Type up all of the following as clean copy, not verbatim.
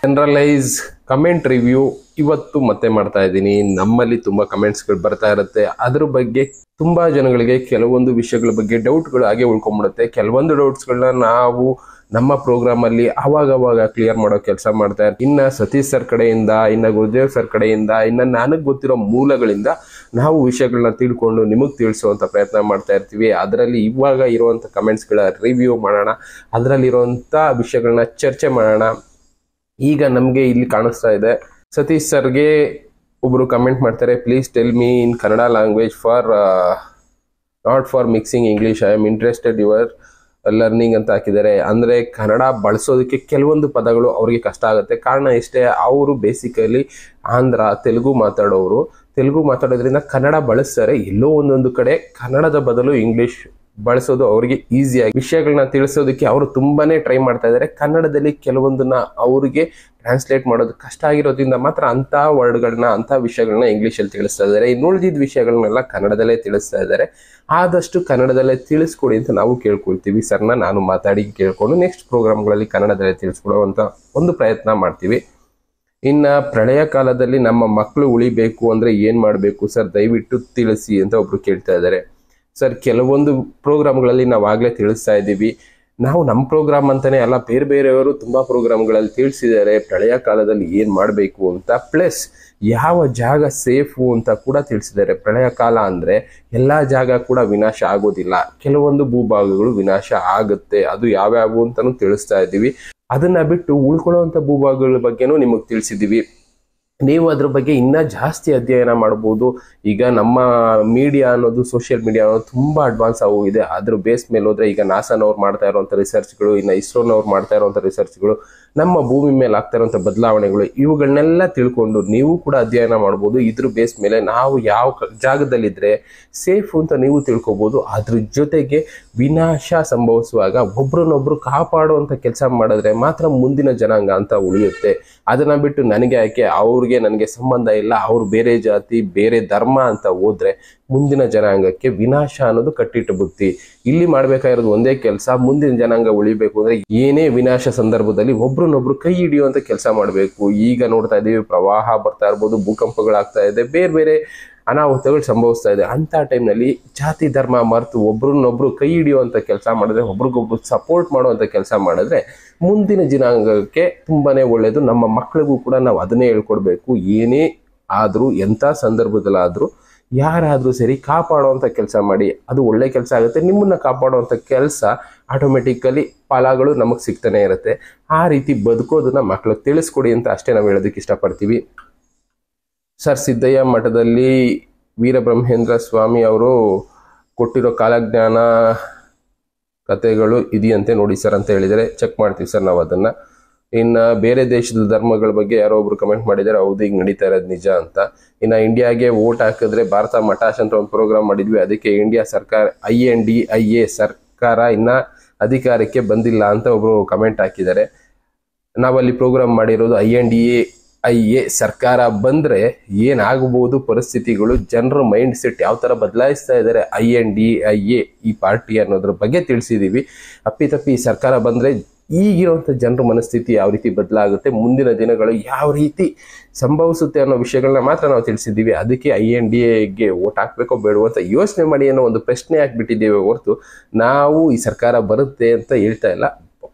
Generalise comment review ಇವತ್ತು ಮತ್ತೆ ಮಾಡ್ತಾ ಇದ್ದೀನಿ. ನಮ್ಮಲ್ಲಿ ತುಂಬಾ ಕಮೆಂಟ್ಸ್ಗಳು ಬರ್ತಾ ಇರುತ್ತೆ. ಅದ್ರ ಬಗ್ಗೆ ತುಂಬಾ ಜನಗಳಿಗೆ ಕೆಲವೊಂದು ವಿಷಯಗಳ ಬಗ್ಗೆ ಡೌಟ್ಗಳು ಹಾಗೆ ಉಳ್ಕೊಂಡ್ಬಿಡುತ್ತೆ. ಕೆಲವೊಂದು ಡೌಟ್ಸ್ಗಳನ್ನ ನಾವು ನಮ್ಮ ಪ್ರೋಗ್ರಾಮ್ ಅಲ್ಲಿ ಅವಾಗ ಕ್ಲಿಯರ್ ಮಾಡೋ ಕೆಲಸ ಮಾಡ್ತಾ ಇರ್ತೀವಿ. ಇನ್ನ ಸತೀಶ್ ಸರ್ ಕಡೆಯಿಂದ, ಇನ್ನ ಗುರುದೇವ್ ಸರ್ ಕಡೆಯಿಂದ, ಇನ್ನ ನನಗೆ ಗೊತ್ತಿರೋ ಮೂಲಗಳಿಂದ ನಾವು ವಿಷಯಗಳನ್ನ ತಿಳ್ಕೊಂಡು ನಿಮಗೆ ತಿಳಿಸುವಂತ ಪ್ರಯತ್ನ ಮಾಡ್ತಾ ಇರ್ತೀವಿ. ಅದರಲ್ಲಿ ಇವಾಗ ಇರುವಂತ ಕಮೆಂಟ್ಸ್ಗಳ ರಿವ್ಯೂ ಮಾಡೋಣ, ಅದರಲ್ಲಿರುವಂತ ವಿಷಯಗಳನ್ನ ಚರ್ಚೆ ಮಾಡೋಣ. ಈಗ ನಮಗೆ ಇಲ್ಲಿ ಕಾಣಿಸ್ತಾ ಇದೆ, ಸತೀಶ್ ಸರ್ಗೆ ಒಬ್ರು ಕಮೆಂಟ್ ಮಾಡ್ತಾರೆ, please tell me in Kannada language for not for mixing English, I am interested your learning ಅಂತ ಹಾಕಿದ್ದಾರೆ. ಅಂದ್ರೆ ಕನ್ನಡ ಬಳಸೋದಕ್ಕೆ ಕೆಲವೊಂದು ಪದಗಳು ಅವ್ರಿಗೆ ಕಷ್ಟ ಆಗುತ್ತೆ. ಕಾರಣ ಇಷ್ಟೇ, ಅವರು ಬೇಸಿಕಲಿ ಆಂಧ್ರ ತೆಲುಗು ಮಾತಾಡೋರು. ತೆಲುಗು ಮಾತಾಡೋದ್ರಿಂದ ಕನ್ನಡ ಬಳಸ್ತಾರೆ. ಎಲ್ಲೋ ಒಂದೊಂದು ಕಡೆ ಕನ್ನಡದ ಬದಲು ಇಂಗ್ಲಿಷ್ ಬಳಸೋದು ಅವರಿಗೆ ಈಸಿಯಾಗಿ ವಿಷಯಗಳನ್ನ ತಿಳಿಸೋದಕ್ಕೆ ಅವರು ತುಂಬಾನೇ ಟ್ರೈ ಮಾಡ್ತಾ ಇದ್ದಾರೆ. ಕನ್ನಡದಲ್ಲಿ ಕೆಲವೊಂದನ್ನ ಅವ್ರಿಗೆ ಟ್ರಾನ್ಸ್ಲೇಟ್ ಮಾಡೋದು ಕಷ್ಟ ಆಗಿರೋದ್ರಿಂದ ಮಾತ್ರ ಅಂತ ವರ್ಡ್ಗಳನ್ನ, ಅಂತ ವಿಷಯಗಳನ್ನ ಇಂಗ್ಲಿಷಲ್ಲಿ ತಿಳಿಸ್ತಾ ಇದ್ದಾರೆ. ಇನ್ನು ಉಳಿದಿದ್ದ ವಿಷಯಗಳನ್ನೆಲ್ಲ ಕನ್ನಡದಲ್ಲೇ ತಿಳಿಸ್ತಾ ಇದ್ದಾರೆ. ಆದಷ್ಟು ಕನ್ನಡದಲ್ಲೇ ತಿಳಿಸ್ಕೊಡಿ ಅಂತ ನಾವು ಕೇಳ್ಕೊಳ್ತೀವಿ. ಸರ್ನ ನಾನು ಮಾತಾಡಿ ಕೇಳ್ಕೊಂಡು ನೆಕ್ಸ್ಟ್ ಪ್ರೋಗ್ರಾಮ್ಗಳಲ್ಲಿ ಕನ್ನಡದಲ್ಲೇ ತಿಳಿಸ್ಕೊಡುವಂತ ಒಂದು ಪ್ರಯತ್ನ ಮಾಡ್ತೀವಿ. ಇನ್ನ ಪ್ರಳಯ ಕಾಲದಲ್ಲಿ ನಮ್ಮ ಮಕ್ಕಳು ಉಳಿಬೇಕು ಅಂದ್ರೆ ಏನ್ ಮಾಡ್ಬೇಕು ಸರ್, ದಯವಿಟ್ಟು ತಿಳಿಸಿ ಅಂತ ಒಬ್ರು ಕೇಳ್ತಾ ಇದ್ದಾರೆ. ಸರ್, ಕೆಲವೊಂದು ಪ್ರೋಗ್ರಾಮ್ಗಳಲ್ಲಿ ನಾವು ಆಗ್ಲೇ ತಿಳಿಸ್ತಾ ಇದ್ದೀವಿ. ನಾವು ನಮ್ಮ ಪ್ರೋಗ್ರಾಮ್ ಅಂತಾನೆ ಅಲ್ಲ, ಬೇರೆಯವರು ತುಂಬಾ ಪ್ರೋಗ್ರಾಮ್ಗಳಲ್ಲಿ ತಿಳಿಸಿದ್ದಾರೆ ಪ್ರಳಯ ಕಾಲದಲ್ಲಿ ಏನ್ ಮಾಡಬೇಕು ಅಂತ. ಪ್ಲಸ್ ಯಾವ ಜಾಗ ಸೇಫು ಅಂತ ಕೂಡ ತಿಳಿಸಿದ್ದಾರೆ. ಪ್ರಳಯ ಕಾಲ ಅಂದ್ರೆ ಎಲ್ಲಾ ಜಾಗ ಕೂಡ ವಿನಾಶ ಆಗೋದಿಲ್ಲ, ಕೆಲವೊಂದು ಭೂಭಾಗಗಳು ವಿನಾಶ ಆಗುತ್ತೆ. ಅದು ಯಾವ್ಯಾವು ಅಂತಾನು ತಿಳಿಸ್ತಾ ಇದ್ದೀವಿ. ಅದನ್ನ ಬಿಟ್ಟು ಉಳ್ಕೊಳ್ಳುವಂತ ಭೂಭಾಗಗಳ ಬಗ್ಗೆನೂ ನಿಮಗೆ ತಿಳಿಸಿದ್ದೀವಿ. ನೀವು ಅದ್ರ ಬಗ್ಗೆ ಇನ್ನ ಜಾಸ್ತಿ ಅಧ್ಯಯನ ಮಾಡ್ಬೋದು. ಈಗ ನಮ್ಮ ಮೀಡಿಯಾ ಅನ್ನೋದು, ಸೋಷಿಯಲ್ ಮೀಡಿಯಾ ಅನ್ನೋದು ತುಂಬಾ ಅಡ್ವಾನ್ಸ್ ಆಗೋಗಿದೆ. ಅದ್ರ ಬೇಸ್ ಮೇಲೆ ಹೋದ್ರೆ ಈಗ ನಾಸಾನವ್ರು ಮಾಡ್ತಾ ಇರುವಂತ ರಿಸರ್ಚ್ಗಳು, ಇನ್ನು ಇಸ್ರೋನವ್ರು ಮಾಡ್ತಾ ಇರುವಂತ ರಿಸರ್ಚ್ಗಳು, ನಮ್ಮ ಭೂಮಿ ಮೇಲೆ ಆಗ್ತಾ ಇರುವಂತ ಬದಲಾವಣೆಗಳು, ಇವುಗಳನ್ನೆಲ್ಲ ತಿಳ್ಕೊಂಡು ನೀವು ಕೂಡ ಅಧ್ಯಯನ ಮಾಡ್ಬೋದು. ಇದ್ರ ಬೇಸ್ ಮೇಲೆ ನಾವು ಯಾವ ಜಾಗದಲ್ಲಿದ್ರೆ ಸೇಫ್ ಅಂತ ನೀವು ತಿಳ್ಕೊಬಹುದು. ಅದ್ರ ಜೊತೆಗೆ ವಿನಾಶ ಸಂಭವಿಸುವಾಗ ಒಬ್ರನ್ನೊಬ್ರು ಕಾಪಾಡುವಂತ ಕೆಲಸ ಮಾಡಿದ್ರೆ ಮಾತ್ರ ಮುಂದಿನ ಜನಾಂಗ ಅಂತ ಉಳಿಯುತ್ತೆ. ಅದನ್ನ ಬಿಟ್ಟು ನನಗೆ ಯಾಕೆ, ಅವ್ರಿಗೆ ನನಗೆ ಸಂಬಂಧ ಇಲ್ಲ, ಅವ್ರು ಬೇರೆ ಜಾತಿ ಬೇರೆ ಧರ್ಮ ಅಂತ ಹೋದ್ರೆ ಮುಂದಿನ ಜನಾಂಗಕ್ಕೆ ವಿನಾಶ ಅನ್ನೋದು ಕಟ್ಟಿಟ್ಟು ಬುತ್ತಿ. ಇಲ್ಲಿ ಮಾಡ್ಬೇಕಾಗಿರೋದು ಒಂದೇ ಕೆಲಸ, ಮುಂದಿನ ಜನಾಂಗ ಉಳಿಬೇಕು ಅಂದ್ರೆ ಏನೇ ವಿನಾಶ ಸಂದರ್ಭದಲ್ಲಿ ಒಬ್ರನ್ನೊಬ್ರು ಕೈ ಹಿಡಿಯುವಂತ ಕೆಲಸ ಮಾಡಬೇಕು. ಈಗ ನೋಡ್ತಾ ಇದೀವಿ, ಪ್ರವಾಹ ಬರ್ತಾ ಇರ್ಬೋದು, ಭೂಕಂಪಗಳಾಗ್ತಾ ಇದೆ, ಬೇರೆ ಅನಾಹುತಗಳು ಸಂಭವಿಸ್ತಾ ಇದೆ. ಅಂತ ಟೈಮ್ನಲ್ಲಿ ಜಾತಿ ಧರ್ಮ ಮರೆತು ಒಬ್ರನ್ನೊಬ್ರು ಕೈ ಹಿಡಿಯುವಂತ ಕೆಲಸ ಮಾಡಿದ್ರೆ, ಒಬ್ರಿಗೊಬ್ರು ಸಪೋರ್ಟ್ ಮಾಡುವಂತ ಕೆಲಸ ಮಾಡಿದ್ರೆ ಮುಂದಿನ ಜನಾಂಗಕ್ಕೆ ತುಂಬಾನೇ ಒಳ್ಳೇದು. ನಮ್ಮ ಮಕ್ಕಳಿಗೂ ಕೂಡ ನಾವು ಅದನ್ನೇ ಹೇಳ್ಕೊಡ್ಬೇಕು. ಏನೇ ಆದ್ರೂ, ಎಂಥ ಸಂದರ್ಭದಲ್ಲಾದ್ರೂ ಯಾರಾದ್ರೂ ಸರಿ ಕಾಪಾಡುವಂತ ಕೆಲಸ ಮಾಡಿ. ಅದು ಒಳ್ಳೆ ಕೆಲಸ ಆಗುತ್ತೆ. ನಿಮ್ಮನ್ನ ಕಾಪಾಡುವಂತ ಕೆಲಸ ಆಟೋಮೆಟಿಕಲಿ ಫಲಗಳು ನಮಗ್ ಸಿಗ್ತಾನೆ ಇರುತ್ತೆ. ಆ ರೀತಿ ಬದುಕೋದನ್ನ ಮಕ್ಕಳಿಗೆ ತಿಳಿಸ್ಕೊಡಿ ಅಂತ ಅಷ್ಟೇ ನಾವು ಹೇಳೋದಕ್ಕೆ ಇಷ್ಟಪಡ್ತೀವಿ. ಸರ್, ಸಿದ್ದಯ್ಯ ಮಠದಲ್ಲಿ ವೀರಬ್ರಹ್ಮೇಂದ್ರ ಸ್ವಾಮಿ ಅವರು ಕೊಟ್ಟಿರೋ ಕಾಲಜ್ಞಾನ ಕಥೆಗಳು ಇದೆಯಂತೆ ನೋಡಿ ಸರ್ ಅಂತ ಹೇಳಿದರೆ, ಚೆಕ್ ಮಾಡ್ತೀವಿ ಸರ್ ನಾವು ಅದನ್ನ. ಇನ್ನ ಬೇರೆ ದೇಶದ ಧರ್ಮಗಳ ಬಗ್ಗೆ ಯಾರೋ ಒಬ್ರು ಕಮೆಂಟ್ ಮಾಡಿದ್ದಾರೆ, ಹೌದು ಈಗ ನಡೀತಾ ಇರೋದು ನಿಜ ಅಂತ. ಇನ್ನ ಇಂಡಿಯಾಗೆ ವೋಟ್ ಹಾಕಿದ್ರೆ ಭಾರತ ಮಟಾಶ್ ಅಂತ ಒಂದು ಪ್ರೋಗ್ರಾಮ್ ಮಾಡಿದ್ವಿ, ಅದಕ್ಕೆ ಇಂಡಿಯಾ ಸರ್ಕಾರ INDIA ಸರ್ಕಾರ ಇನ್ನ ಅಧಿಕಾರಕ್ಕೆ ಬಂದಿಲ್ಲ ಅಂತ ಒಬ್ರು ಕಮೆಂಟ್ ಹಾಕಿದ್ದಾರೆ. ನಾವಲ್ಲಿ ಪ್ರೋಗ್ರಾಮ್ ಮಾಡಿರೋದು INDIA ಸರ್ಕಾರ ಬಂದ್ರೆ ಏನಾಗಬಹುದು ಪರಿಸ್ಥಿತಿಗಳು, ಜನರ ಮೈಂಡ್ ಸೆಟ್ ಯಾವ ತರ ಬದಲಾಯಿಸ್ತಾ ಇದ್ದಾರೆ INDIA ಈ ಪಾರ್ಟಿ ಅನ್ನೋದ್ರ ಬಗ್ಗೆ ತಿಳಿಸಿದೀವಿ. ಅಪ್ಪಿತಪ್ಪಿ ಸರ್ಕಾರ ಬಂದ್ರೆ ಈಗಿರುವಂತ ಜನರ ಮನಸ್ಥಿತಿ ಯಾವ ರೀತಿ ಬದಲಾಗುತ್ತೆ, ಮುಂದಿನ ದಿನಗಳು ಯಾವ ರೀತಿ ಸಂಭವಿಸುತ್ತೆ ಅನ್ನೋ ವಿಷಯಗಳನ್ನ ಮಾತ್ರ ನಾವು ತಿಳಿಸಿದ್ದೀವಿ. ಅದಕ್ಕೆ INDAಗೆ ವೋಟ್ ಹಾಕ್ಬೇಕೋ ಬೇಡವೋ ಅಂತ ಯೋಚನೆ ಮಾಡಿ ಅನ್ನೋ ಒಂದು ಪ್ರಶ್ನೆ ಹಾಕ್ಬಿಟ್ಟಿದ್ದೇವೆ ಹೊರತು ನಾವು ಈ ಸರ್ಕಾರ ಬರುತ್ತೆ ಅಂತ ಹೇಳ್ತಾ ಇಲ್ಲ.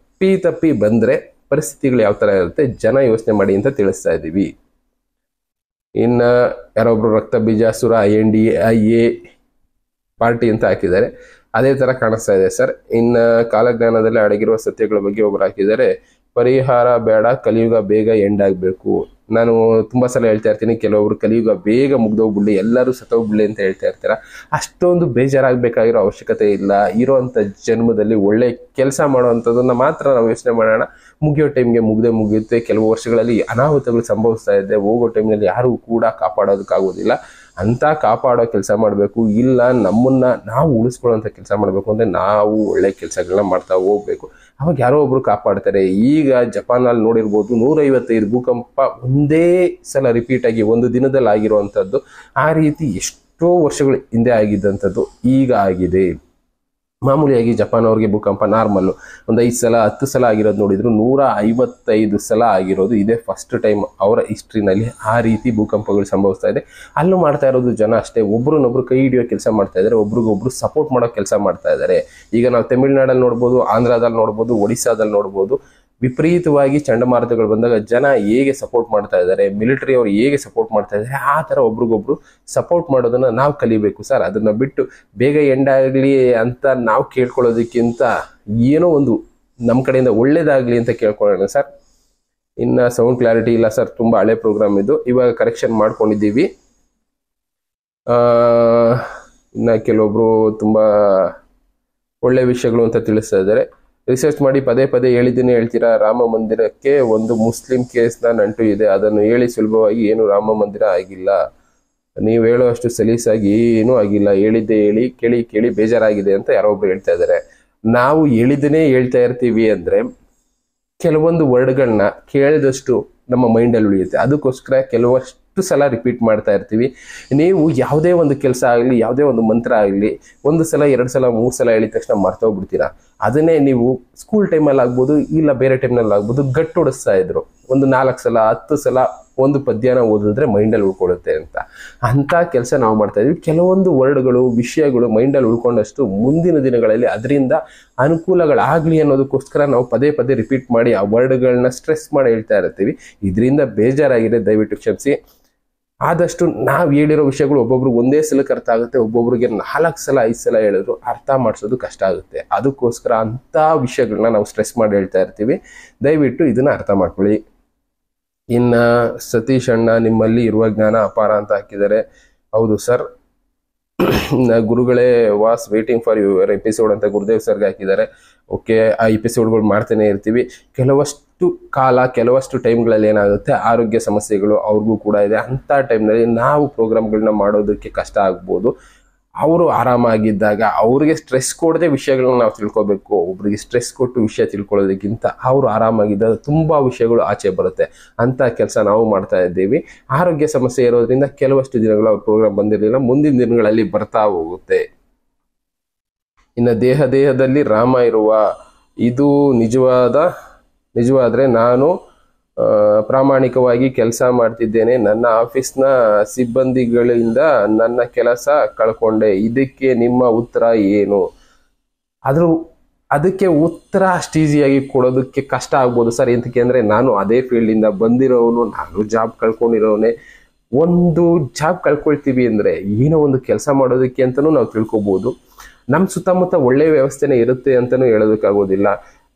ತಪ್ಪಿ ಬಂದ್ರೆ ಪರಿಸ್ಥಿತಿಗಳು ಯಾವ ತರ ಇರುತ್ತೆ ಜನ ಯೋಚನೆ ಮಾಡಿ ಅಂತ ತಿಳಿಸ್ತಾ ಇದ್ದೀವಿ. ಇನ್ನ ಯಾರೊಬ್ರು ರಕ್ತ ಬೀಜಾಸುರ INDIA ಪಾರ್ಟಿ ಅಂತ ಹಾಕಿದ್ದಾರೆ, ಅದೇ ತರ ಕಾಣಿಸ್ತಾ ಇದೆ ಸರ್. ಇನ್ನ ಕಾಲಜ್ಞಾನದಲ್ಲಿ ಅಡಗಿರುವ ಸತ್ಯಗಳ ಬಗ್ಗೆ ಒಬ್ರು ಹಾಕಿದ್ದಾರೆ, ಪರಿಹಾರ ಬೇಡ, ಕಲಿಯುಗ ಬೇಗ ಎಂಡ್ ಆಗ್ಬೇಕು. ನಾನು ತುಂಬಾ ಸಲ ಹೇಳ್ತಾ ಇರ್ತೀನಿ, ಕೆಲವೊಬ್ರು ಕಲಿಯುಗ ಬೇಗ ಮುಗ್ದೋಗ್ಬಿಡ್ಲಿ, ಎಲ್ಲರೂ ಸತ್ತೋಗ್ಬಿಡ್ಲಿ ಅಂತ ಹೇಳ್ತಾ ಇರ್ತಾರ. ಅಷ್ಟೊಂದು ಬೇಜಾರಾಗಬೇಕಾಗಿರೋ ಅವಶ್ಯಕತೆ ಇಲ್ಲ. ಇರೋಂಥ ಜನ್ಮದಲ್ಲಿ ಒಳ್ಳೆ ಕೆಲಸ ಮಾಡುವಂಥದ್ದನ್ನ ಮಾತ್ರ ನಾವು ಯೋಚನೆ ಮಾಡೋಣ. ಮುಗಿಯೋ ಟೈಮ್ಗೆ ಮುಗಿಯುತ್ತೆ. ಕೆಲವು ವರ್ಷಗಳಲ್ಲಿ ಅನಾಹುತಗಳು ಸಂಭವಿಸ್ತಾ ಇದೆ, ಹೋಗೋ ಟೈಮ್ನಲ್ಲಿ ಯಾರು ಕೂಡ ಕಾಪಾಡೋದಕ್ಕಾಗೋದಿಲ್ಲ. ಅಂತ ಕಾಪಾಡೋ ಕೆಲಸ ಮಾಡಬೇಕು. ಇಲ್ಲ, ನಮ್ಮನ್ನ ನಾವು ಉಳಿಸ್ಕೊಳ್ಳೋಂಥ ಕೆಲಸ ಮಾಡಬೇಕು ಅಂದ್ರೆ ನಾವು ಒಳ್ಳೆ ಕೆಲಸಗಳನ್ನ ಮಾಡ್ತಾ ಹೋಗ್ಬೇಕು. ಅವಾಗ ಯಾರೋ ಒಬ್ರು ಕಾಪಾಡ್ತಾರೆ. ಈಗ ಜಪಾನಲ್ಲಿ ನೋಡಿರ್ಬೋದು, 155 ಭೂಕಂಪ ಒಂದೇ ಸಲ ರಿಪೀಟ್ ಆಗಿ ಒಂದು ದಿನದಲ್ಲಿ ಆಗಿರುವಂಥದ್ದು. ಆ ರೀತಿ ಎಷ್ಟೋ ವರ್ಷಗಳ ಹಿಂದೆ ಆಗಿದ್ದಂಥದ್ದು ಈಗ ಆಗಿದೆ. ಮಾಮೂಲಿಯಾಗಿ ಜಪಾನ್ ಅವ್ರಿಗೆ ಭೂಕಂಪ ನಾರ್ಮಲ್ಲು ಒಂದು 5 ಸಲ 10 ಸಲ ಆಗಿರೋದು ನೋಡಿದ್ರು 155 ಸಲ ಆಗಿರೋದು ಇದೇ ಫಸ್ಟ್ ಟೈಮ್ ಅವರ ಹಿಸ್ಟ್ರಿನಲ್ಲಿ ಆ ರೀತಿ ಭೂಕಂಪಗಳು ಸಂಭವಿಸ್ತಾ ಇದೆ. ಅಲ್ಲೂ ಮಾಡ್ತಾ ಇರೋದು ಜನ ಅಷ್ಟೇ, ಒಬ್ರನ್ನೊಬ್ರು ಕೈ ಹಿಡಿಯೋ ಕೆಲಸ ಮಾಡ್ತಾ ಇದ್ದಾರೆ, ಒಬ್ರಿಗೊಬ್ರು ಸಪೋರ್ಟ್ ಮಾಡೋ ಕೆಲಸ ಮಾಡ್ತಾ ಇದ್ದಾರೆ. ಈಗ ನಾವು ತಮಿಳ್ನಾಡಲ್ಲಿ ನೋಡ್ಬೋದು, ಆಂಧ್ರದಲ್ಲಿ ನೋಡ್ಬೋದು, ಒಡಿಸ್ಸಾದಲ್ಲಿ ನೋಡ್ಬೋದು, ವಿಪರೀತವಾಗಿ ಚಂಡಮಾರುತಗಳು ಬಂದಾಗ ಜನ ಹೇಗೆ ಸಪೋರ್ಟ್ ಮಾಡ್ತಾ ಇದ್ದಾರೆ, ಮಿಲಿಟರಿ ಅವರು ಹೇಗೆ ಸಪೋರ್ಟ್ ಮಾಡ್ತಾ ಇದ್ದಾರೆ, ಆ ಥರ ಒಬ್ರಿಗೊಬ್ರು ಸಪೋರ್ಟ್ ಮಾಡೋದನ್ನ ನಾವು ಕಲಿಬೇಕು ಸರ್. ಅದನ್ನ ಬಿಟ್ಟು ಬೇಗ ಎಂಡಾಗಲಿ ಅಂತ ನಾವು ಕೇಳ್ಕೊಳ್ಳೋದಕ್ಕಿಂತ ಏನೋ ಒಂದು ನಮ್ಮ ಕಡೆಯಿಂದ ಒಳ್ಳೇದಾಗ್ಲಿ ಅಂತ ಕೇಳ್ಕೊಳ್ಳೋಣ ಸರ್. ಇನ್ನು ಸೌಂಡ್ ಕ್ಲಾರಿಟಿ ಇಲ್ಲ ಸರ್, ತುಂಬಾ ಹಳೆ ಪ್ರೋಗ್ರಾಮ್ ಇದು, ಇವಾಗ ಕರೆಕ್ಷನ್ ಮಾಡ್ಕೊಂಡಿದ್ದೀವಿ. ಇನ್ನು ಕೆಲವೊಬ್ರು ತುಂಬಾ ಒಳ್ಳೆ ವಿಷಯಗಳು ಅಂತ ತಿಳಿಸ್ತಾ ಇದ್ದಾರೆ. ರಿಸರ್ಚ್ ಮಾಡಿ ಪದೇ ಪದೇ ಹೇಳಿದ್ದೀನಿ ಹೇಳ್ತೀರಾ, ರಾಮ ಮಂದಿರಕ್ಕೆ ಒಂದು ಮುಸ್ಲಿಂ ಕೇಸ್ನ ನಂಟು ಇದೆ, ಅದನ್ನು ಹೇಳಿ ಸುಲಭವಾಗಿ ಏನು ರಾಮ ಮಂದಿರ ಆಗಿಲ್ಲ, ನೀವು ಹೇಳೋ ಅಷ್ಟು ಸಲೀಸಾಗಿ ಏನೂ ಆಗಿಲ್ಲ, ಹೇಳಿದ್ದೆ ಹೇಳಿ ಕೇಳಿ ಕೇಳಿ ಬೇಜಾರಾಗಿದೆ ಅಂತ ಯಾರೋ ಒಬ್ರು ಹೇಳ್ತಾ ಇದ್ದಾರೆ. ನಾವು ಹೇಳಿದ್ದನ್ನೇ ಹೇಳ್ತಾ ಇರ್ತೀವಿ ಅಂದ್ರೆ ಕೆಲವೊಂದು ವರ್ಡ್ಗಳನ್ನ ಕೇಳಿದಷ್ಟು ನಮ್ಮ ಮೈಂಡಲ್ಲಿ ಉಳಿಯುತ್ತೆ, ಅದಕ್ಕೋಸ್ಕರ ಕೆಲವಷ್ಟು ಸಲ ರಿಪೀಟ್ ಮಾಡ್ತಾ ಇರ್ತೀವಿ. ನೀವು ಯಾವುದೇ ಒಂದು ಕೆಲಸ ಆಗಲಿ, ಯಾವುದೇ ಒಂದು ಮಂತ್ರ ಆಗಲಿ, 1 ಸಲ 2 ಸಲ 3 ಸಲ ಹೇಳಿದ ತಕ್ಷಣ ಮರ್ತೋಗ್ಬಿಡ್ತೀರಾ. ಅದನ್ನೇ ನೀವು ಸ್ಕೂಲ್ ಟೈಮಲ್ಲಿ ಆಗ್ಬೋದು, ಇಲ್ಲ ಬೇರೆ ಟೈಮ್ನಲ್ಲಿ ಆಗ್ಬೋದು, ಗಟ್ಟು ಹೊಡಿಸ್ತಾ ಇದ್ರು. ಒಂದು 4 ಸಲ 10 ಸಲ ಒಂದು ಪದ್ಯನ ಓದಿದ್ರೆ ಮೈಂಡಲ್ಲಿ ಉಳ್ಕೊಳ್ಳುತ್ತೆ ಅಂತ ಕೆಲಸ ನಾವು ಮಾಡ್ತಾ ಇದ್ವಿ. ಕೆಲವೊಂದು ವರ್ಡ್ಗಳು ವಿಷಯಗಳು ಮೈಂಡಲ್ಲಿ ಉಳ್ಕೊಂಡಷ್ಟು ಮುಂದಿನ ದಿನಗಳಲ್ಲಿ ಅದರಿಂದ ಅನುಕೂಲಗಳಾಗ್ಲಿ ಅನ್ನೋದಕ್ಕೋಸ್ಕರ ನಾವು ಪದೇ ಪದೇ ರಿಪೀಟ್ ಮಾಡಿ ಆ ವರ್ಡ್ಗಳನ್ನ ಸ್ಟ್ರೆಸ್ ಮಾಡಿ ಹೇಳ್ತಾ ಇರ್ತೀವಿ. ಇದರಿಂದ ಬೇಜಾರಾಗಿದೆ, ದಯವಿಟ್ಟು ಕ್ಷಮಿಸಿ. ಆದಷ್ಟು ನಾವು ಹೇಳಿರೋ ವಿಷಯಗಳು ಒಬ್ಬೊಬ್ರಿಗೆ ಒಂದೇ ಸಲಕ್ಕೆ ಅರ್ಥ ಆಗುತ್ತೆ, ಒಬ್ಬೊಬ್ರಿಗೆ 4 ಸಲ 5 ಸಲ ಹೇಳಿದ್ರು ಅರ್ಥ ಮಾಡಿಸೋದು ಕಷ್ಟ ಆಗುತ್ತೆ. ಅದಕ್ಕೋಸ್ಕರ ಅಂಥ ವಿಷಯಗಳನ್ನ ನಾವು ಸ್ಟ್ರೆಸ್ ಮಾಡಿ ಹೇಳ್ತಾ ಇರ್ತೀವಿ. ದಯವಿಟ್ಟು ಇದನ್ನ ಅರ್ಥ ಮಾಡ್ಕೊಳ್ಳಿ. ಇನ್ನು ಸತೀಶ್ ಅಣ್ಣ, ನಿಮ್ಮಲ್ಲಿ ಇರುವ ಜ್ಞಾನ ಅಪಾರ ಅಂತ ಹಾಕಿದ್ದಾರೆ. ಹೌದು ಸರ್, ಗುರುಗಳೇ was waiting for your episode ಅಂತ ಗುರುದೇವ್ ಸರ್ಗೆ ಹಾಕಿದ್ದಾರೆ. ಓಕೆ, ಆ ಎಪಿಸೋಡ್ಗಳು ಮಾಡ್ತಾನೆ ಇರ್ತೀವಿ. ಕೆಲವಷ್ಟು ಕಾಲ ಕೆಲವಷ್ಟು ಟೈಮ್ಗಳಲ್ಲಿ ಏನಾಗುತ್ತೆ, ಆರೋಗ್ಯ ಸಮಸ್ಯೆಗಳು ಅವ್ರಿಗೂ ಕೂಡ ಇದೆ. ಅಂಥ ಟೈಮ್ನಲ್ಲಿ ನಾವು ಪ್ರೋಗ್ರಾಮ್ಗಳನ್ನ ಮಾಡೋದಕ್ಕೆ ಕಷ್ಟ ಆಗ್ಬೋದು. ಅವರು ಆರಾಮಾಗಿದ್ದಾಗ ಅವ್ರಿಗೆ ಸ್ಟ್ರೆಸ್ ಕೊಡದೆ ವಿಷಯಗಳನ್ನ ನಾವು ತಿಳ್ಕೊಬೇಕು. ಒಬ್ರಿಗೆ ಸ್ಟ್ರೆಸ್ ಕೊಟ್ಟು ವಿಷಯ ತಿಳ್ಕೊಳ್ಳೋದಕ್ಕಿಂತ ಅವರು ಆರಾಮಾಗಿದ್ದಾಗ ತುಂಬ ವಿಷಯಗಳು ಆಚೆ ಬರುತ್ತೆ. ಅಂಥ ಕೆಲಸ ನಾವು ಮಾಡ್ತಾ ಇದ್ದೀವಿ. ಆರೋಗ್ಯ ಸಮಸ್ಯೆ ಇರೋದ್ರಿಂದ ಕೆಲವಷ್ಟು ದಿನಗಳು ಅವ್ರ ಪ್ರೋಗ್ರಾಮ್ ಬಂದಿರಲಿಲ್ಲ, ಮುಂದಿನ ದಿನಗಳಲ್ಲಿ ಬರ್ತಾ ಹೋಗುತ್ತೆ. ಇನ್ನು ದೇಹದಲ್ಲಿ ರಾಮ ಇರುವ ಇದು ನಿಜವಾದ್ರೆ ನಾನು ಪ್ರಾಮಾಣಿಕವಾಗಿ ಕೆಲಸ ಮಾಡ್ತಿದ್ದೇನೆ. ನನ್ನ ಆಫೀಸ್ನ ಸಿಬ್ಬಂದಿಗಳಿಂದ ನನ್ನ ಕೆಲಸ ಕಳ್ಕೊಂಡೆ. ಇದಕ್ಕೆ ನಿಮ್ಮ ಉತ್ತರ ಏನು? ಅದಕ್ಕೆ ಉತ್ತರ ಅಷ್ಟು ಈಸಿಯಾಗಿ ಕೊಡೋದಕ್ಕೆ ಕಷ್ಟ ಆಗ್ಬೋದು ಸರ್. ಎಂತಕ್ಕೆ ಅಂದರೆ ನಾನು ಅದೇ ಫೀಲ್ಡಿಂದ ಬಂದಿರೋನು, ನಾನು ಜಾಬ್ ಕಳ್ಕೊಂಡಿರೋನೆ. ಒಂದು ಜಾಬ್ ಕಳ್ಕೊಳ್ತೀವಿ ಅಂದರೆ ಏನೋ ಒಂದು ಕೆಲಸ ಮಾಡೋದಕ್ಕೆ ಅಂತಲೂ ನಾವು ತಿಳ್ಕೊಬೋದು. ನಮ್ಮ ಸುತ್ತಮುತ್ತ ಒಳ್ಳೆಯ ವ್ಯವಸ್ಥೆನೇ ಇರುತ್ತೆ ಅಂತಲೂ ಹೇಳೋದಕ್ಕಾಗೋದಿಲ್ಲ.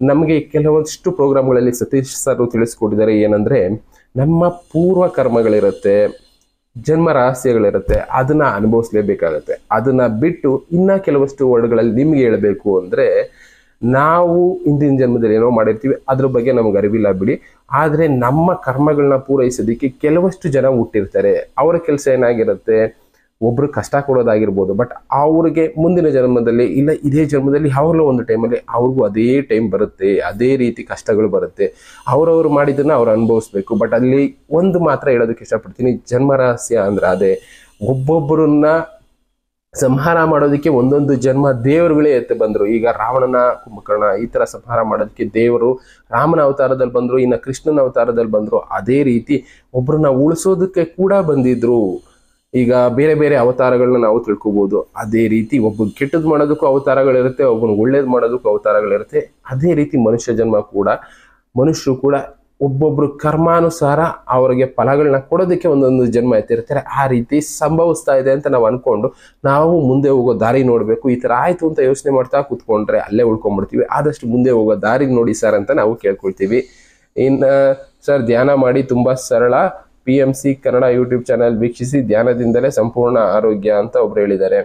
ನಮಗೆ ಕೆಲವಷ್ಟು ಪ್ರೋಗ್ರಾಮ್ಗಳಲ್ಲಿ ಸತೀಶ್ ಸರ್ ತಿಳಿಸ್ಕೊಟ್ಟಿದ್ದಾರೆ. ಏನಂದರೆ ನಮ್ಮ ಪೂರ್ವ ಕರ್ಮಗಳಿರುತ್ತೆ, ಜನ್ಮ ರಹಸ್ಯಗಳಿರುತ್ತೆ, ಅದನ್ನ ಅನುಭವಿಸ್ಲೇಬೇಕಾಗತ್ತೆ. ಅದನ್ನ ಬಿಟ್ಟು ಇನ್ನ ಕೆಲವಷ್ಟು ವರ್ಡ್ಗಳಲ್ಲಿ ನಿಮ್ಗೆ ಹೇಳಬೇಕು ಅಂದರೆ ನಾವು ಹಿಂದಿನ ಜನ್ಮದಲ್ಲಿ ಏನೋ ಮಾಡಿರ್ತೀವಿ, ಅದ್ರ ಬಗ್ಗೆ ನಮ್ಗೆ ಅರಿವಿಲ್ಲ ಬಿಡಿ. ಆದರೆ ನಮ್ಮ ಕರ್ಮಗಳನ್ನ ಪೂರೈಸೋದಕ್ಕೆ ಕೆಲವಷ್ಟು ಜನ ಹುಟ್ಟಿರ್ತಾರೆ. ಅವರ ಕೆಲಸ ಏನಾಗಿರುತ್ತೆ, ಒಬ್ರು ಕಷ್ಟ ಕೊಡೋದಾಗಿರ್ಬೋದು, ಬಟ್ ಅವ್ರಿಗೆ ಮುಂದಿನ ಜನ್ಮದಲ್ಲಿ ಇಲ್ಲ ಇದೇ ಜನ್ಮದಲ್ಲಿ ಅವ್ರಲ್ಲ ಒಂದು ಟೈಮಲ್ಲಿ ಅವ್ರಿಗೂ ಅದೇ ಟೈಮ್ ಬರುತ್ತೆ, ಅದೇ ರೀತಿ ಕಷ್ಟಗಳು ಬರುತ್ತೆ. ಅವ್ರವ್ರು ಮಾಡಿದ್ದನ್ನ ಅವ್ರು ಅನುಭವಿಸ್ಬೇಕು. ಬಟ್ ಅಲ್ಲಿ ಒಂದು ಮಾತ್ರ ಹೇಳೋದಕ್ಕೆ ಇಷ್ಟಪಡ್ತೀನಿ, ಜನ್ಮ ರಹಸ್ಯ ಅಂದ್ರೆ ಅದೇ ಒಬ್ಬೊಬ್ಬರನ್ನ ಸಂಹಾರ ಮಾಡೋದಕ್ಕೆ ಒಂದೊಂದು ಜನ್ಮ ದೇವರುಗಳೇ ಎತ್ತು ಬಂದ್ರು. ಈಗ ರಾವಣನ ಕುಂಭಕರ್ಣ ಈ ತರ ಸಂಹಾರ ಮಾಡೋದಕ್ಕೆ ದೇವರು ರಾಮನ ಅವತಾರದಲ್ಲಿ ಬಂದ್ರು, ಇನ್ನು ಕೃಷ್ಣನ ಅವತಾರದಲ್ಲಿ ಬಂದ್ರು. ಅದೇ ರೀತಿ ಒಬ್ರನ್ನ ಉಳಿಸೋದಕ್ಕೆ ಕೂಡ ಬಂದಿದ್ರು. ಈಗ ಬೇರೆ ಬೇರೆ ಅವತಾರಗಳನ್ನ ನಾವು ತಿಳ್ಕೊಬಹುದು. ಅದೇ ರೀತಿ ಒಬ್ಬ ಕೆಟ್ಟದ್ ಮಾಡೋದಕ್ಕೂ ಅವತಾರಗಳಿರುತ್ತೆ, ಒಬ್ಬನ ಒಳ್ಳೇದ್ ಮಾಡೋದಕ್ಕೂ ಅವತಾರಗಳಿರುತ್ತೆ. ಅದೇ ರೀತಿ ಮನುಷ್ಯರು ಕೂಡ ಒಬ್ಬೊಬ್ರು ಕರ್ಮಾನುಸಾರ ಅವರಿಗೆ ಫಲಗಳನ್ನ ಕೊಡೋದಕ್ಕೆ ಒಂದೊಂದು ಜನ್ಮ ಎತ್ತಿರ್ತಾರೆ. ಆ ರೀತಿ ಸಂಭವಿಸ್ತಾ ಇದೆ ಅಂತ ನಾವು ಅನ್ಕೊಂಡು ನಾವು ಮುಂದೆ ಹೋಗೋ ದಾರಿ ನೋಡ್ಬೇಕು. ಈ ತರ ಆಯ್ತು ಅಂತ ಯೋಚನೆ ಮಾಡ್ತಾ ಕೂತ್ಕೊಂಡ್ರೆ ಅಲ್ಲೇ ಉಳ್ಕೊಂಡ್ಬಿಡ್ತೀವಿ. ಆದಷ್ಟು ಮುಂದೆ ಹೋಗೋ ದಾರಿ ನೋಡಿ ಸರ್ ಅಂತ ನಾವು ಕೇಳ್ಕೊಳ್ತೀವಿ. ಇನ್ನು ಸರ್ ಧ್ಯಾನ ಮಾಡಿ ತುಂಬಾ ಸರಳ, PMC ಕನ್ನಡ ಯೂಟ್ಯೂಬ್ ಚಾನೆಲ್ ವೀಕ್ಷಿಸಿ, ಧ್ಯಾನದಿಂದಲೇ ಸಂಪೂರ್ಣ ಆರೋಗ್ಯ ಅಂತ ಒಬ್ರು ಹೇಳಿದ್ದಾರೆ.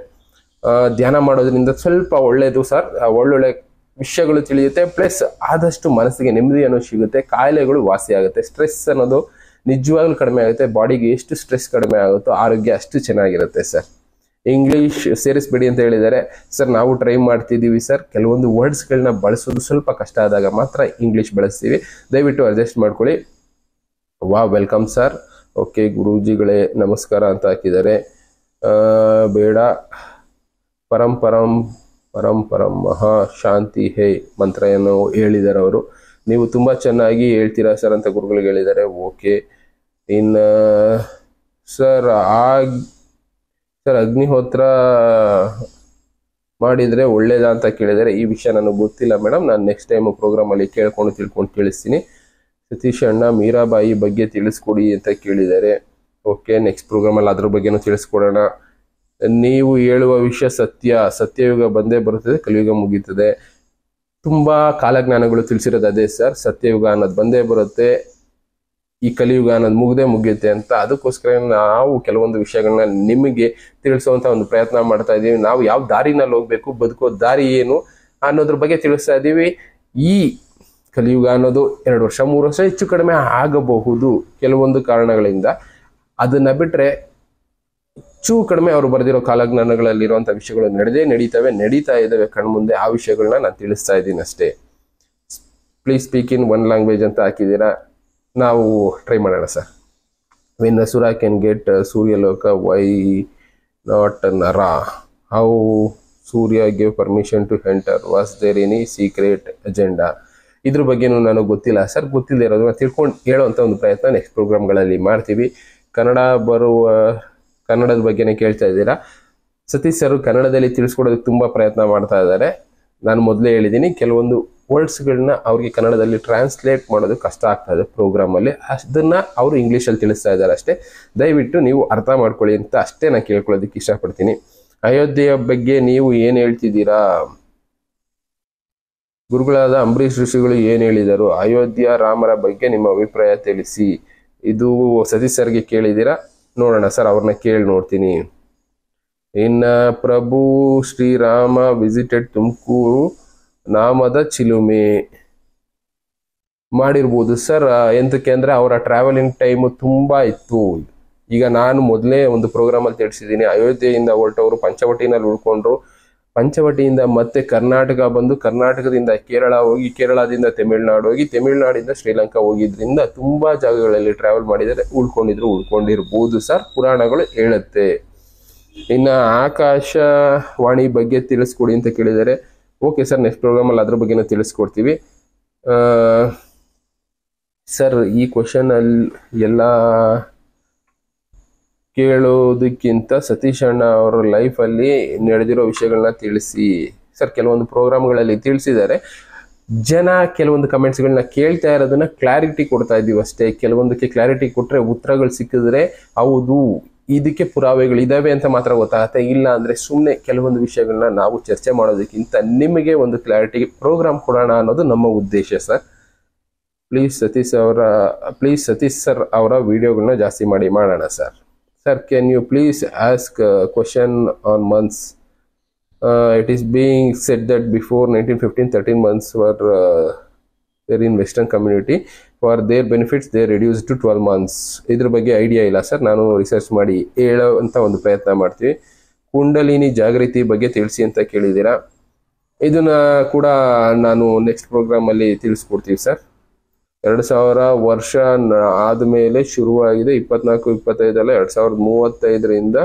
ಧ್ಯಾನ ಮಾಡೋದ್ರಿಂದ ಸ್ವಲ್ಪ ಒಳ್ಳೇದು ಸರ್, ಒಳ್ಳೊಳ್ಳೆ ವಿಷಯಗಳು ತಿಳಿಯುತ್ತೆ, ಪ್ಲಸ್ ಆದಷ್ಟು ಮನಸ್ಸಿಗೆ ನೆಮ್ಮದಿ ಅನ್ನೋದು ಸಿಗುತ್ತೆ, ಕಾಯಿಲೆಗಳು ವಾಸಿ ಆಗುತ್ತೆ, ಸ್ಟ್ರೆಸ್ ಅನ್ನೋದು ನಿಜವಾಗ್ಲೂ ಕಡಿಮೆ ಆಗುತ್ತೆ. ಬಾಡಿಗೆ ಎಷ್ಟು ಸ್ಟ್ರೆಸ್ ಕಡಿಮೆ ಆಗುತ್ತೋ ಆರೋಗ್ಯ ಅಷ್ಟು ಚೆನ್ನಾಗಿರುತ್ತೆ ಸರ್. ಇಂಗ್ಲಿಷ್ ಸೇರಿಸ್ಬೇಡಿ ಅಂತ ಹೇಳಿದ್ದಾರೆ ಸರ್. ನಾವು ಟ್ರೈ ಮಾಡ್ತಿದ್ದೀವಿ ಸರ್, ಕೆಲವೊಂದು ವರ್ಡ್ಸ್ಗಳನ್ನ ಬಳಸೋದು ಸ್ವಲ್ಪ ಕಷ್ಟ ಆದಾಗ ಮಾತ್ರ ಇಂಗ್ಲಿಷ್ ಬಳಸ್ತೀವಿ, ದಯವಿಟ್ಟು ಅಡ್ಜಸ್ಟ್ ಮಾಡ್ಕೊಳ್ಳಿ. Welcome sir. ಓಕೆ, ಗುರೂಜಿಗಳೇ ನಮಸ್ಕಾರ ಅಂತ ಹಾಕಿದ್ದಾರೆ. ಬೇಡ ಪರಂ ಪರಂ ಮಹಾ ಶಾಂತಿ ಹೇ ಮಂತ್ರವನ್ನು ಹೇಳಿದ್ದಾರೆ ಅವರು. ನೀವು ತುಂಬ ಚೆನ್ನಾಗಿ ಹೇಳ್ತೀರಾ ಸರ್ ಅಂತ ಗುರುಗಳಿಗೆ ಹೇಳಿದ್ದಾರೆ. ಓಕೆ. ಇನ್ನು ಸರ್ ಸರ್ ಅಗ್ನಿಹೋತ್ರ ಮಾಡಿದರೆ ಒಳ್ಳೇದಾ ಅಂತ ಕೇಳಿದರೆ ಈ ವಿಷಯ ನನಗೆ ಗೊತ್ತಿಲ್ಲ ಮೇಡಮ್. ನಾನು ನೆಕ್ಸ್ಟ್ ಟೈಮ್ ಪ್ರೋಗ್ರಾಮಲ್ಲಿ ತಿಳ್ಕೊಂಡು ತಿಳಿಸ್ತೀನಿ. ಸತೀಶ್ ಅಣ್ಣ ಮೀರಾಬಾಯಿ ಬಗ್ಗೆ ತಿಳಿಸ್ಕೊಡಿ ಅಂತ ಕೇಳಿದ್ದಾರೆ. ಓಕೆ, ನೆಕ್ಸ್ಟ್ ಪ್ರೋಗ್ರಾಮಲ್ಲಿ ಅದ್ರ ಬಗ್ಗೆನೂ ತಿಳಿಸ್ಕೊಡೋಣ. ನೀವು ಹೇಳುವ ವಿಷಯ ಸತ್ಯಯುಗ ಬಂದೇ ಬರುತ್ತದೆ, ಕಲಿಯುಗ ಮುಗೀತದೆ. ತುಂಬ ಕಾಲಜ್ಞಾನಗಳು ತಿಳಿಸಿರೋದು ಅದೇ ಸರ್, ಸತ್ಯಯುಗ ಅನ್ನೋದು ಬಂದೇ ಬರುತ್ತೆ, ಈ ಕಲಿಯುಗ ಅನ್ನೋದು ಮುಗಿಯುತ್ತೆ ಅಂತ. ಅದಕ್ಕೋಸ್ಕರ ನಾವು ಕೆಲವೊಂದು ವಿಷಯಗಳನ್ನ ನಿಮಗೆ ತಿಳಿಸುವಂಥ ಒಂದು ಪ್ರಯತ್ನ ಮಾಡ್ತಾ ಇದ್ದೀವಿ. ನಾವು ಯಾವ ದಾರಿನಲ್ಲಿ ಹೋಗ್ಬೇಕು, ಬದುಕೋ ದಾರಿ ಏನು ಅನ್ನೋದ್ರ ಬಗ್ಗೆ ತಿಳಿಸ್ತಾ ಇದ್ದೀವಿ. ಈ ಕಲಿಯುಗ ಅನ್ನೋದು 2 ವರ್ಷ 3 ವರ್ಷ ಹೆಚ್ಚು ಕಡಿಮೆ ಆಗಬಹುದು ಕೆಲವೊಂದು ಕಾರಣಗಳಿಂದ. ಅದನ್ನ ಬಿಟ್ರೆ ಹೆಚ್ಚು ಕಡಿಮೆ ಅವರು ಬರೆದಿರೋ ಕಾಲಜ್ಞಾನಗಳಲ್ಲಿರುವಂಥ ವಿಷಯಗಳು ನಡೀತಾ ಇದ್ದಾವೆ ಕಣ್ಮುಂದೆ. ಆ ವಿಷಯಗಳನ್ನ ನಾನು ತಿಳಿಸ್ತಾ ಇದ್ದೀನಿ ಅಷ್ಟೇ. ಪ್ಲೀಸ್ ಸ್ಪೀಕ್ ಇನ್ 1 ಲ್ಯಾಂಗ್ವೇಜ್ ಅಂತ ಹಾಕಿದ್ದೀರಾ, ನಾವು ಟ್ರೈ ಮಾಡೋಣ sir. When asura can get Suryaloka, why not nara? How Surya give permission to enter? Was there any secret agenda? ಇದ್ರ ಬಗ್ಗೆನೂ ನನಗೆ ಗೊತ್ತಿಲ್ಲ ಸರ್. ಗೊತ್ತಿಲ್ಲದೆ ಇರೋದನ್ನ ತಿಳ್ಕೊಂಡು ಹೇಳೋವಂಥ ಒಂದು ಪ್ರಯತ್ನ ನೆಕ್ಸ್ಟ್ ಪ್ರೋಗ್ರಾಮ್ಗಳಲ್ಲಿ ಮಾಡ್ತೀವಿ. ಕನ್ನಡದ ಬಗ್ಗೆನೇ ಕೇಳ್ತಾ ಇದ್ದೀರಾ. ಸತೀಶ್ ಸರ್ ಕನ್ನಡದಲ್ಲಿ ತಿಳಿಸ್ಕೊಡೋದಕ್ಕೆ ತುಂಬ ಪ್ರಯತ್ನ ಮಾಡ್ತಾ ಇದ್ದಾರೆ. ನಾನು ಮೊದಲೇ ಹೇಳಿದ್ದೀನಿ, ಕೆಲವೊಂದು ವರ್ಡ್ಸ್ಗಳನ್ನ ಅವ್ರಿಗೆ ಕನ್ನಡದಲ್ಲಿ ಟ್ರಾನ್ಸ್ಲೇಟ್ ಮಾಡೋದು ಕಷ್ಟ ಆಗ್ತಾ ಇದೆ ಪ್ರೋಗ್ರಾಮಲ್ಲಿ. ಅದನ್ನು ಅವರು ಇಂಗ್ಲೀಷಲ್ಲಿ ತಿಳಿಸ್ತಾ ಇದ್ದಾರೆ ಅಷ್ಟೇ. ದಯವಿಟ್ಟು ನೀವು ಅರ್ಥ ಮಾಡ್ಕೊಳ್ಳಿ ಅಂತ ಅಷ್ಟೇ ನಾನು ಕೇಳ್ಕೊಳ್ಳೋದಕ್ಕೆ ಇಷ್ಟಪಡ್ತೀನಿ. ಅಯೋಧ್ಯೆಯ ಬಗ್ಗೆ ನೀವು ಏನು ಹೇಳ್ತಿದ್ದೀರಾ? ಗುರುಗಳಾದ ಅಂಬರೀಷ್ ಋಷಿಗಳು ಏನು ಹೇಳಿದರು? ಅಯೋಧ್ಯ ರಾಮರ ಬಗ್ಗೆ ನಿಮ್ಮ ಅಭಿಪ್ರಾಯ ತಿಳಿಸಿ. ಇದು ಸತೀಶ್ ಸರ್ಗೆ ಕೇಳಿದ್ದೀರಾ? ನೋಡೋಣ ಸರ್, ಅವ್ರನ್ನ ಕೇಳಿ ನೋಡ್ತೀನಿ. ಇನ್ನು ಪ್ರಭು ಶ್ರೀರಾಮ ವಿಸಿಟೆಡ್ ತುಮಕೂರು, ನಾಮದ ಚಿಲುಮೆ ಮಾಡಿರ್ಬೋದು ಸರ್. ಎಂತಕ್ಕೆ ಅಂದರೆ ಅವರ ಟ್ರಾವೆಲಿಂಗ್ ಟೈಮು ತುಂಬ ಇತ್ತು. ಈಗ ನಾನು ಮೊದಲೇ ಒಂದು ಪ್ರೋಗ್ರಾಮಲ್ಲಿ ತಿಳಿಸಿದ್ದೀನಿ, ಅಯೋಧ್ಯೆಯಿಂದ ಹೊರಟವರು ಪಂಚವಟಿನಲ್ಲಿ ಉಳ್ಕೊಂಡ್ರು, ಪಂಚವಟಿಯಿಂದ ಮತ್ತೆ ಕರ್ನಾಟಕ ಬಂದು ಕರ್ನಾಟಕದಿಂದ ಕೇರಳ ಹೋಗಿ, ಕೇರಳದಿಂದ ತಮಿಳ್ನಾಡು ಹೋಗಿ, ತಮಿಳ್ನಾಡಿಂದ ಶ್ರೀಲಂಕಾ ಹೋಗಿದ್ರಿಂದ ತುಂಬ ಜಾಗಗಳಲ್ಲಿ ಟ್ರಾವೆಲ್ ಮಾಡಿದರೆ ಉಳ್ಕೊಂಡಿರ್ಬೋದು ಸರ್, ಪುರಾಣಗಳು ಹೇಳುತ್ತೆ. ಇನ್ನು ಆಕಾಶವಾಣಿ ಬಗ್ಗೆ ತಿಳಿಸ್ಕೊಡಿ ಅಂತ ಕೇಳಿದರೆ, ಓಕೆ ಸರ್, ನೆಕ್ಸ್ಟ್ ಪ್ರೋಗ್ರಾಮಲ್ಲಿ ಅದ್ರ ಬಗ್ಗೆನೂ ತಿಳಿಸ್ಕೊಡ್ತೀವಿ ಸರ್. ಈ ಕ್ವಶನಲ್ಲಿ ಎಲ್ಲ ಕೇಳೋದಕ್ಕಿಂತ ಸತೀಶ್ ಅಣ್ಣ ಅವರ ಲೈಫಲ್ಲಿ ನಡೆದಿರೋ ವಿಷಯಗಳನ್ನ ತಿಳಿಸಿ ಸರ್. ಕೆಲವೊಂದು ಪ್ರೋಗ್ರಾಮ್ಗಳಲ್ಲಿ ತಿಳಿಸಿದ್ದಾರೆ. ಜನ ಕೆಲವೊಂದು ಕಮೆಂಟ್ಸ್ಗಳನ್ನ ಕೇಳ್ತಾ ಇರೋದನ್ನ ಕ್ಲಾರಿಟಿ ಕೊಡ್ತಾ ಇದ್ದೀವಿ ಅಷ್ಟೇ. ಕೆಲವೊಂದಕ್ಕೆ ಕ್ಲಾರಿಟಿ ಕೊಟ್ಟರೆ ಉತ್ತರಗಳು ಸಿಕ್ಕಿದ್ರೆ ಹೌದು ಇದಕ್ಕೆ ಪುರಾವೆಗಳು ಇದಾವೆ ಅಂತ ಮಾತ್ರ ಗೊತ್ತಾಗುತ್ತೆ. ಇಲ್ಲ ಅಂದರೆ ಸುಮ್ಮನೆ ಕೆಲವೊಂದು ವಿಷಯಗಳನ್ನ ನಾವು ಚರ್ಚೆ ಮಾಡೋದಕ್ಕಿಂತ ನಿಮಗೆ ಒಂದು ಕ್ಲಾರಿಟಿ ಪ್ರೋಗ್ರಾಮ್ ಕೊಡೋಣ ಅನ್ನೋದು ನಮ್ಮ ಉದ್ದೇಶ ಸರ್. ಪ್ಲೀಸ್ ಸತೀಶ್ ಸರ್ ಅವರ ವಿಡಿಯೋಗಳನ್ನ ಜಾಸ್ತಿ ಮಾಡೋಣ sir. Sir, can you please ask a question on months? It is being said that before 1915, 13 months were there in Western community. For their benefits, they reduced to 12 months. ಇದ್ರ ಬಗ್ಗೆ idea ಇಲ್ಲ sir, ನಾನು research ಮಾಡಿ ಹೇಳೋ ಅಂತ ಒಂದು ಪ್ರಯತ್ನ ಮಾಡ್ತೀವಿ. ಕುಂಡಲಿನಿ ಜಾಗೃತಿ ಬಗ್ಗೆ ತಿಳಿಸಿ ಅಂತ ಕೇಳಿದ್ದೀರಾ. ಇದನ್ನ ಕೂಡ ನಾನು ನೆಕ್ಸ್ಟ್ ಪ್ರೋಗ್ರಾಮಲ್ಲಿ ತಿಳಿಸ್ಕೊಡ್ತೀವಿ ಸರ್. 2000 ವರ್ಷ ಆದಮೇಲೆ ಶುರುವಾಗಿದೆ, 24-25 2035ರಿಂದ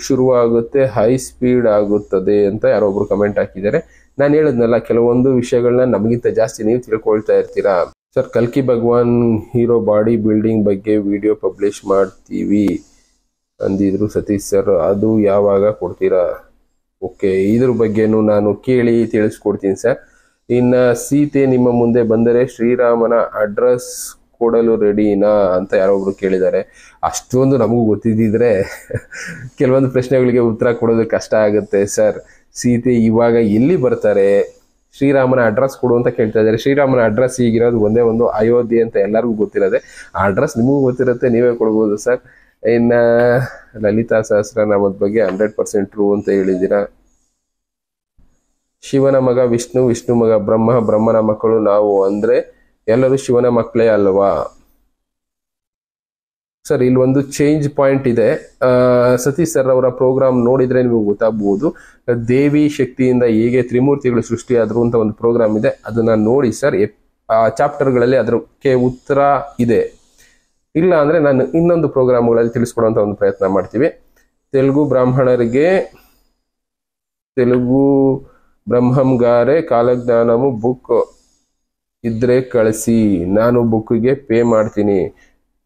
ಶುರುವಾಗುತ್ತೆ, ಹೈ ಸ್ಪೀಡ್ ಆಗುತ್ತದೆ ಅಂತ ಯಾರೊಬ್ರು ಕಮೆಂಟ್ ಹಾಕಿದ್ದಾರೆ. ನಾನು ಹೇಳಿದ್ನಲ್ಲ, ಕೆಲವೊಂದು ವಿಷಯಗಳನ್ನ ನಮಗಿಂತ ಜಾಸ್ತಿ ನೀವು ತಿಳ್ಕೊಳ್ತಾ ಇರ್ತೀರಾ ಸರ್. ಕಲ್ಕಿ ಭಗವಾನ್ ಹೀರೋ ಬಾಡಿ ಬಿಲ್ಡಿಂಗ್ ಬಗ್ಗೆ ವಿಡಿಯೋ ಪಬ್ಲಿಷ್ ಮಾಡ್ತೀವಿ ಅಂದಿದ್ರು ಸತೀಶ್ ಸರ್, ಅದು ಯಾವಾಗ ಕೊಡ್ತೀರಾ? ಓಕೆ, ಇದ್ರ ಬಗ್ಗೆನೂ ನಾನು ಕೇಳಿ ತಿಳಿಸ್ಕೊಡ್ತೀನಿ ಸರ್. ಇನ್ನು ಸೀತೆ ನಿಮ್ಮ ಮುಂದೆ ಬಂದರೆ ಶ್ರೀರಾಮನ ಅಡ್ರೆಸ್ ಕೊಡಲು ರೆಡಿನಾ ಅಂತ ಯಾರೊಬ್ರು ಕೇಳಿದ್ದಾರೆ. ಅಷ್ಟೊಂದು ನಮಗೂ ಗೊತ್ತಿದ್ದಿದ್ರೆ ಕೆಲವೊಂದು ಪ್ರಶ್ನೆಗಳಿಗೆ ಉತ್ತರ ಕೊಡೋದು ಕಷ್ಟ ಆಗುತ್ತೆ ಸರ್. ಸೀತೆ ಇವಾಗ ಎಲ್ಲಿ ಬರ್ತಾರೆ, ಶ್ರೀರಾಮನ ಅಡ್ರೆಸ್ ಕೊಡು ಅಂತ ಕೇಳ್ತಾ ಇದ್ದಾರೆ. ಶ್ರೀರಾಮನ ಅಡ್ರೆಸ್ ಈಗಿರೋದು ಒಂದೇ ಒಂದು ಅಯೋಧ್ಯೆ ಅಂತ ಎಲ್ಲರಿಗೂ ಗೊತ್ತಿರೋದೆ. ಆ ಅಡ್ರೆಸ್ ನಿಮಗೂ ಗೊತ್ತಿರುತ್ತೆ, ನೀವೇ ಕೊಡ್ಬೋದು ಸರ್. ಇನ್ನು ಲಲಿತಾ ಸಹಸ್ರನಾಮದ ಬಗ್ಗೆ 100% ಟ್ರೂ ಅಂತ ಹೇಳಿದ್ದೀರಾ. ಶಿವನ ಮಗ ವಿಷ್ಣು, ವಿಷ್ಣು ಮಗ ಬ್ರಹ್ಮ, ಬ್ರಹ್ಮನ ಮಕ್ಕಳು ನಾವು ಅಂದ್ರೆ ಎಲ್ಲರೂ ಶಿವನ ಮಕ್ಕಳೇ ಅಲ್ವಾ ಸರ್? ಇಲ್ಲಿ ಒಂದು ಚೇಂಜ್ ಪಾಯಿಂಟ್ ಇದೆ. ಸತೀಶ್ ಸರ್ ಅವರ ಪ್ರೋಗ್ರಾಮ್ ನೋಡಿದ್ರೆ ನಿಮಗೆ ಗೊತ್ತಾಗಬಹುದು. ದೇವಿ ಶಕ್ತಿಯಿಂದ ಹೇಗೆ ತ್ರಿಮೂರ್ತಿಗಳು ಸೃಷ್ಟಿಯಾದ್ರು ಅಂತ ಒಂದು ಪ್ರೋಗ್ರಾಮ್ ಇದೆ, ಅದನ್ನ ನೋಡಿ ಸರ್. ಚಾಪ್ಟರ್ಗಳಲ್ಲಿ ಅದಕ್ಕೆ ಉತ್ತರ ಇದೆ. ಇಲ್ಲ ಅಂದ್ರೆ ನಾನು ಇನ್ನೊಂದು ಪ್ರೋಗ್ರಾಮ್ಗಳಲ್ಲಿ ತಿಳಿಸ್ಕೊಡುವಂತ ಒಂದು ಪ್ರಯತ್ನ ಮಾಡ್ತೀವಿ. ತೆಲುಗು ಬ್ರಾಹ್ಮಣರಿಗೆ ತೆಲುಗು ಬ್ರಹ್ಮಂಗಾರೆ ಕಾಲಜ್ಞಾನಮು ಬುಕ್ ಇದ್ರೆ ಕಳಿಸಿ, ನಾನು ಬುಕ್ಗೆ ಪೇ ಮಾಡ್ತೀನಿ.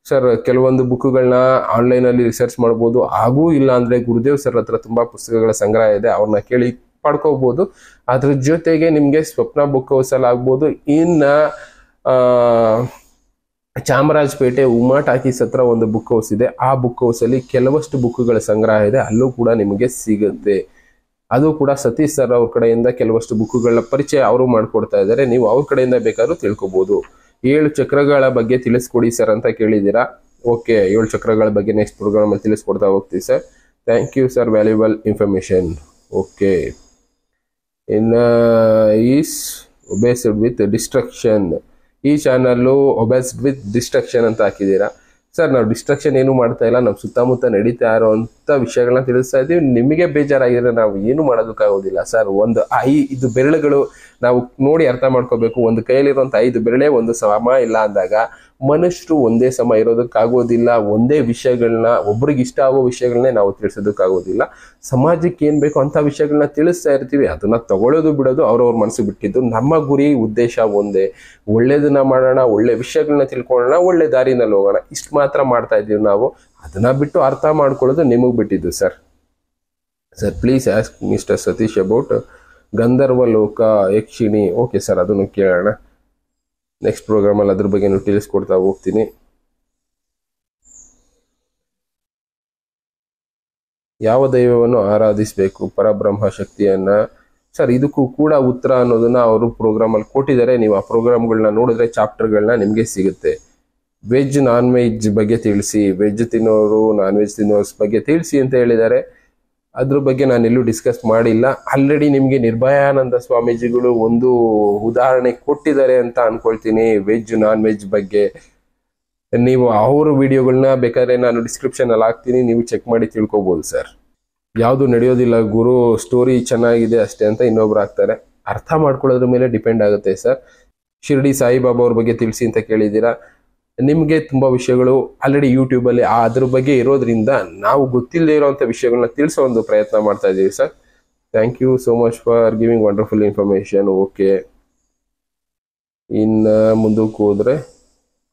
ಸರ್, ಕೆಲವೊಂದು ಬುಕ್ಗಳನ್ನ ಆನ್ಲೈನಲ್ಲಿ ರಿಸರ್ಚ್ ಮಾಡ್ಬೋದು. ಹಾಗೂ ಇಲ್ಲ ಅಂದರೆ ಗುರುದೇವ್ ಸರ್ ಹತ್ರ ತುಂಬ ಪುಸ್ತಕಗಳ ಸಂಗ್ರಹ ಇದೆ, ಅವ್ರನ್ನ ಕೇಳಿ ಪಡ್ಕೋಬೋದು. ಅದ್ರ ಜೊತೆಗೆ ನಿಮಗೆ ಸ್ವಪ್ನ ಬುಕ್ ಹೌಸಲ್ಲಿ ಆಗ್ಬೋದು. ಇನ್ನು ಚಾಮರಾಜಪೇಟೆ ಉಮಾ ಟಾಕೀಸ್ ಹತ್ರ ಒಂದು ಬುಕ್ ಹೌಸ್ ಇದೆ. ಆ ಬುಕ್ ಹೌಸಲ್ಲಿ ಕೆಲವಷ್ಟು ಬುಕ್ಗಳ ಸಂಗ್ರಹ ಇದೆ, ಅಲ್ಲೂ ಕೂಡ ನಿಮಗೆ ಸಿಗುತ್ತೆ. ಅದು ಕೂಡ ಸತೀಶ್ ಸರ್ ಅವ್ರ ಕಡೆಯಿಂದ ಕೆಲವಷ್ಟು ಬುಕ್ಗಳ ಪರಿಚಯ ಅವರು ಮಾಡಿಕೊಡ್ತಾ ಇದ್ದಾರೆ. ನೀವು ಅವ್ರ ಕಡೆಯಿಂದ ಬೇಕಾದ್ರೂ ತಿಳ್ಕೊಬೋದು. 7 ಚಕ್ರಗಳ ಬಗ್ಗೆ ತಿಳಿಸ್ಕೊಡಿ ಸರ್ ಅಂತ ಕೇಳಿದ್ದೀರಾ. ಓಕೆ, 7 ಚಕ್ರಗಳ ಬಗ್ಗೆ ನೆಕ್ಸ್ಟ್ ಪ್ರೋಗ್ರಾಮಲ್ಲಿ ತಿಳಿಸ್ಕೊಡ್ತಾ ಹೋಗ್ತೀವಿ sir. Thank you sir, valuable information. Okay, ಇನ್ನು ಈಸ್ ಒಬೇಸ್ಡ್ ವಿತ್ ಡಿಸ್ಟ್ರಕ್ಷನ್. ಈ ಚಾನಲ್ಲು ಒಬೇಸ್ಡ್ ವಿತ್ ಡಿಸ್ಟ್ರಕ್ಷನ್ ಅಂತ ಹಾಕಿದ್ದೀರಾ. ಸರ್, ನಾವು ಡಿಸ್ಟ್ರಕ್ಷನ್ ಏನು ಮಾಡ್ತಾ ಇಲ್ಲ, ನಮ್ಮ ಸುತ್ತಮುತ್ತ ನಡೀತಾ ಇರೋವಂಥ ವಿಷಯಗಳನ್ನ ತಿಳಿಸ್ತಾ ಇದ್ದೀವಿ. ನಿಮಗೆ ಬೇಜಾರಾಗಿದ್ರೆ ನಾವು ಏನು ಮಾಡೋದಕ್ಕಾಗೋದಿಲ್ಲ ಸರ್. ಒಂದು ಇದು ಬೆರಳುಗಳು ನಾವು ನೋಡಿ ಅರ್ಥ ಮಾಡ್ಕೋಬೇಕು. ಒಂದು ಕೈಯಲ್ಲಿರುವಂಥ 5 ಬೆರಳೇ ಒಂದು ಸಮ ಇಲ್ಲ ಅಂದಾಗ ಮನುಷ್ಯರು ಒಂದೇ ಸಮ ಇರೋದಕ್ಕಾಗೋದಿಲ್ಲ. ಒಂದೇ ವಿಷಯಗಳನ್ನ, ಒಬ್ರಿಗೆ ಇಷ್ಟ ಆಗೋ ವಿಷಯಗಳನ್ನೇ ನಾವು ತಿಳಿಸೋದಕ್ಕಾಗೋದಿಲ್ಲ. ಸಮಾಜಕ್ಕೆ ಏನು ಬೇಕೋ ಅಂಥ ವಿಷಯಗಳನ್ನ ತಿಳಿಸ್ತಾ ಇರ್ತೀವಿ. ಅದನ್ನ ತಗೊಳ್ಳೋದು ಬಿಡೋದು ಅವ್ರವ್ರ ಮನಸ್ಸು ಬಿಟ್ಟಿದ್ದು. ನಮ್ಮ ಗುರಿ ಉದ್ದೇಶ ಒಂದೇ, ಒಳ್ಳೇದನ್ನ ಮಾಡೋಣ, ಒಳ್ಳೆ ವಿಷಯಗಳನ್ನ ತಿಳ್ಕೊಳ್ಳೋಣ, ಒಳ್ಳೆ ದಾರಿನಲ್ಲಿ ಹೋಗೋಣ. ಇಷ್ಟು ಮಾತ್ರ ಮಾಡ್ತಾ ಇದ್ದೀವಿ ನಾವು. ಅದನ್ನ ಬಿಟ್ಟು ಅರ್ಥ ಮಾಡ್ಕೊಳ್ಳೋದು ನಿಮಗೆ ಬಿಟ್ಟಿದ್ದು sir. Sir, please ask mister Satish about gandharva loka yakshini. Okay sir, ಅದನ್ನು ಕೇಳೋಣ. ನೆಕ್ಸ್ಟ್ ಪ್ರೋಗ್ರಾಮಲ್ಲಿ ಅದ್ರ ಬಗ್ಗೆ ತಿಳಿಸ್ಕೊಡ್ತಾ ಹೋಗ್ತೀನಿ. ಯಾವ ದೈವವನ್ನು ಆರಾಧಿಸಬೇಕು? ಪರಬ್ರಹ್ಮ ಶಕ್ತಿಯನ್ನ. ಸರ್, ಇದಕ್ಕೂ ಕೂಡ ಉತ್ತರ ಅನ್ನೋದನ್ನ ಅವರು ಪ್ರೋಗ್ರಾಮಲ್ಲಿ ಕೊಟ್ಟಿದ್ದಾರೆ. ನೀವು ಆ ಪ್ರೋಗ್ರಾಮ್ಗಳನ್ನ ನೋಡಿದ್ರೆ ಚಾಪ್ಟರ್ಗಳನ್ನ ನಿಮಗೆ ಸಿಗುತ್ತೆ. ವೆಜ್ ನಾನ್ ವೆಜ್ ಬಗ್ಗೆ ತಿಳಿಸಿ, ವೆಜ್ ತಿನ್ನೋರು ನಾನ್ ವೆಜ್ ತಿನ್ನೋರ್ ಬಗ್ಗೆ ತಿಳಿಸಿ ಅಂತ ಹೇಳಿದ್ದಾರೆ. ಅದ್ರ ಬಗ್ಗೆ ನಾನು ಎಲ್ಲೂ ಡಿಸ್ಕಸ್ ಮಾಡಿಲ್ಲ. ಆಲ್ರೆಡಿ ನಿಮಗೆ ನಿರ್ಭಯಾನಂದ ಸ್ವಾಮೀಜಿಗಳು ಒಂದು ಉದಾಹರಣೆ ಕೊಟ್ಟಿದ್ದಾರೆ ಅಂತ ಅನ್ಕೊಳ್ತೀನಿ ವೆಜ್ ನಾನ್ ವೆಜ್ ಬಗ್ಗೆ. ನೀವು ಅವ್ರ ವಿಡಿಯೋಗಳನ್ನ ಬೇಕಾದ್ರೆ ನಾನು ಡಿಸ್ಕ್ರಿಪ್ಷನಲ್ಲಿ ಹಾಕ್ತೀನಿ, ನೀವು ಚೆಕ್ ಮಾಡಿ ತಿಳ್ಕೊಬೋದು ಸರ್. ಯಾವುದು ನಡೆಯೋದಿಲ್ಲ ಗುರು, ಸ್ಟೋರಿ ಚೆನ್ನಾಗಿದೆ ಅಷ್ಟೇ ಅಂತ ಇನ್ನೊಬ್ರು ಹಾಕ್ತಾರೆ. ಅರ್ಥ ಮಾಡ್ಕೊಳ್ಳೋದ್ರ ಮೇಲೆ ಡಿಪೆಂಡ್ ಆಗುತ್ತೆ ಸರ್. ಶಿರ್ಡಿ ಸಾಯಿಬಾಬಾ ಅವ್ರ ಬಗ್ಗೆ ತಿಳಿಸಿ ಅಂತ ಕೇಳಿದ್ದೀರಾ. ನಿಮಗೆ ತುಂಬ ವಿಷಯಗಳು ಆಲ್ರೆಡಿ ಯೂಟ್ಯೂಬಲ್ಲಿ ಅದ್ರ ಬಗ್ಗೆ ಇರೋದ್ರಿಂದ ನಾವು ಗೊತ್ತಿಲ್ಲದೆ ಇರೋವಂಥ ವಿಷಯಗಳನ್ನ ತಿಳಿಸೋ ಒಂದು ಪ್ರಯತ್ನ ಮಾಡ್ತಾ ಇದ್ದೀವಿ sir. Thank you so much for giving wonderful information. Okay, ಇನ್ನು ಮುಂದಕ್ಕೆ ಹೋದರೆ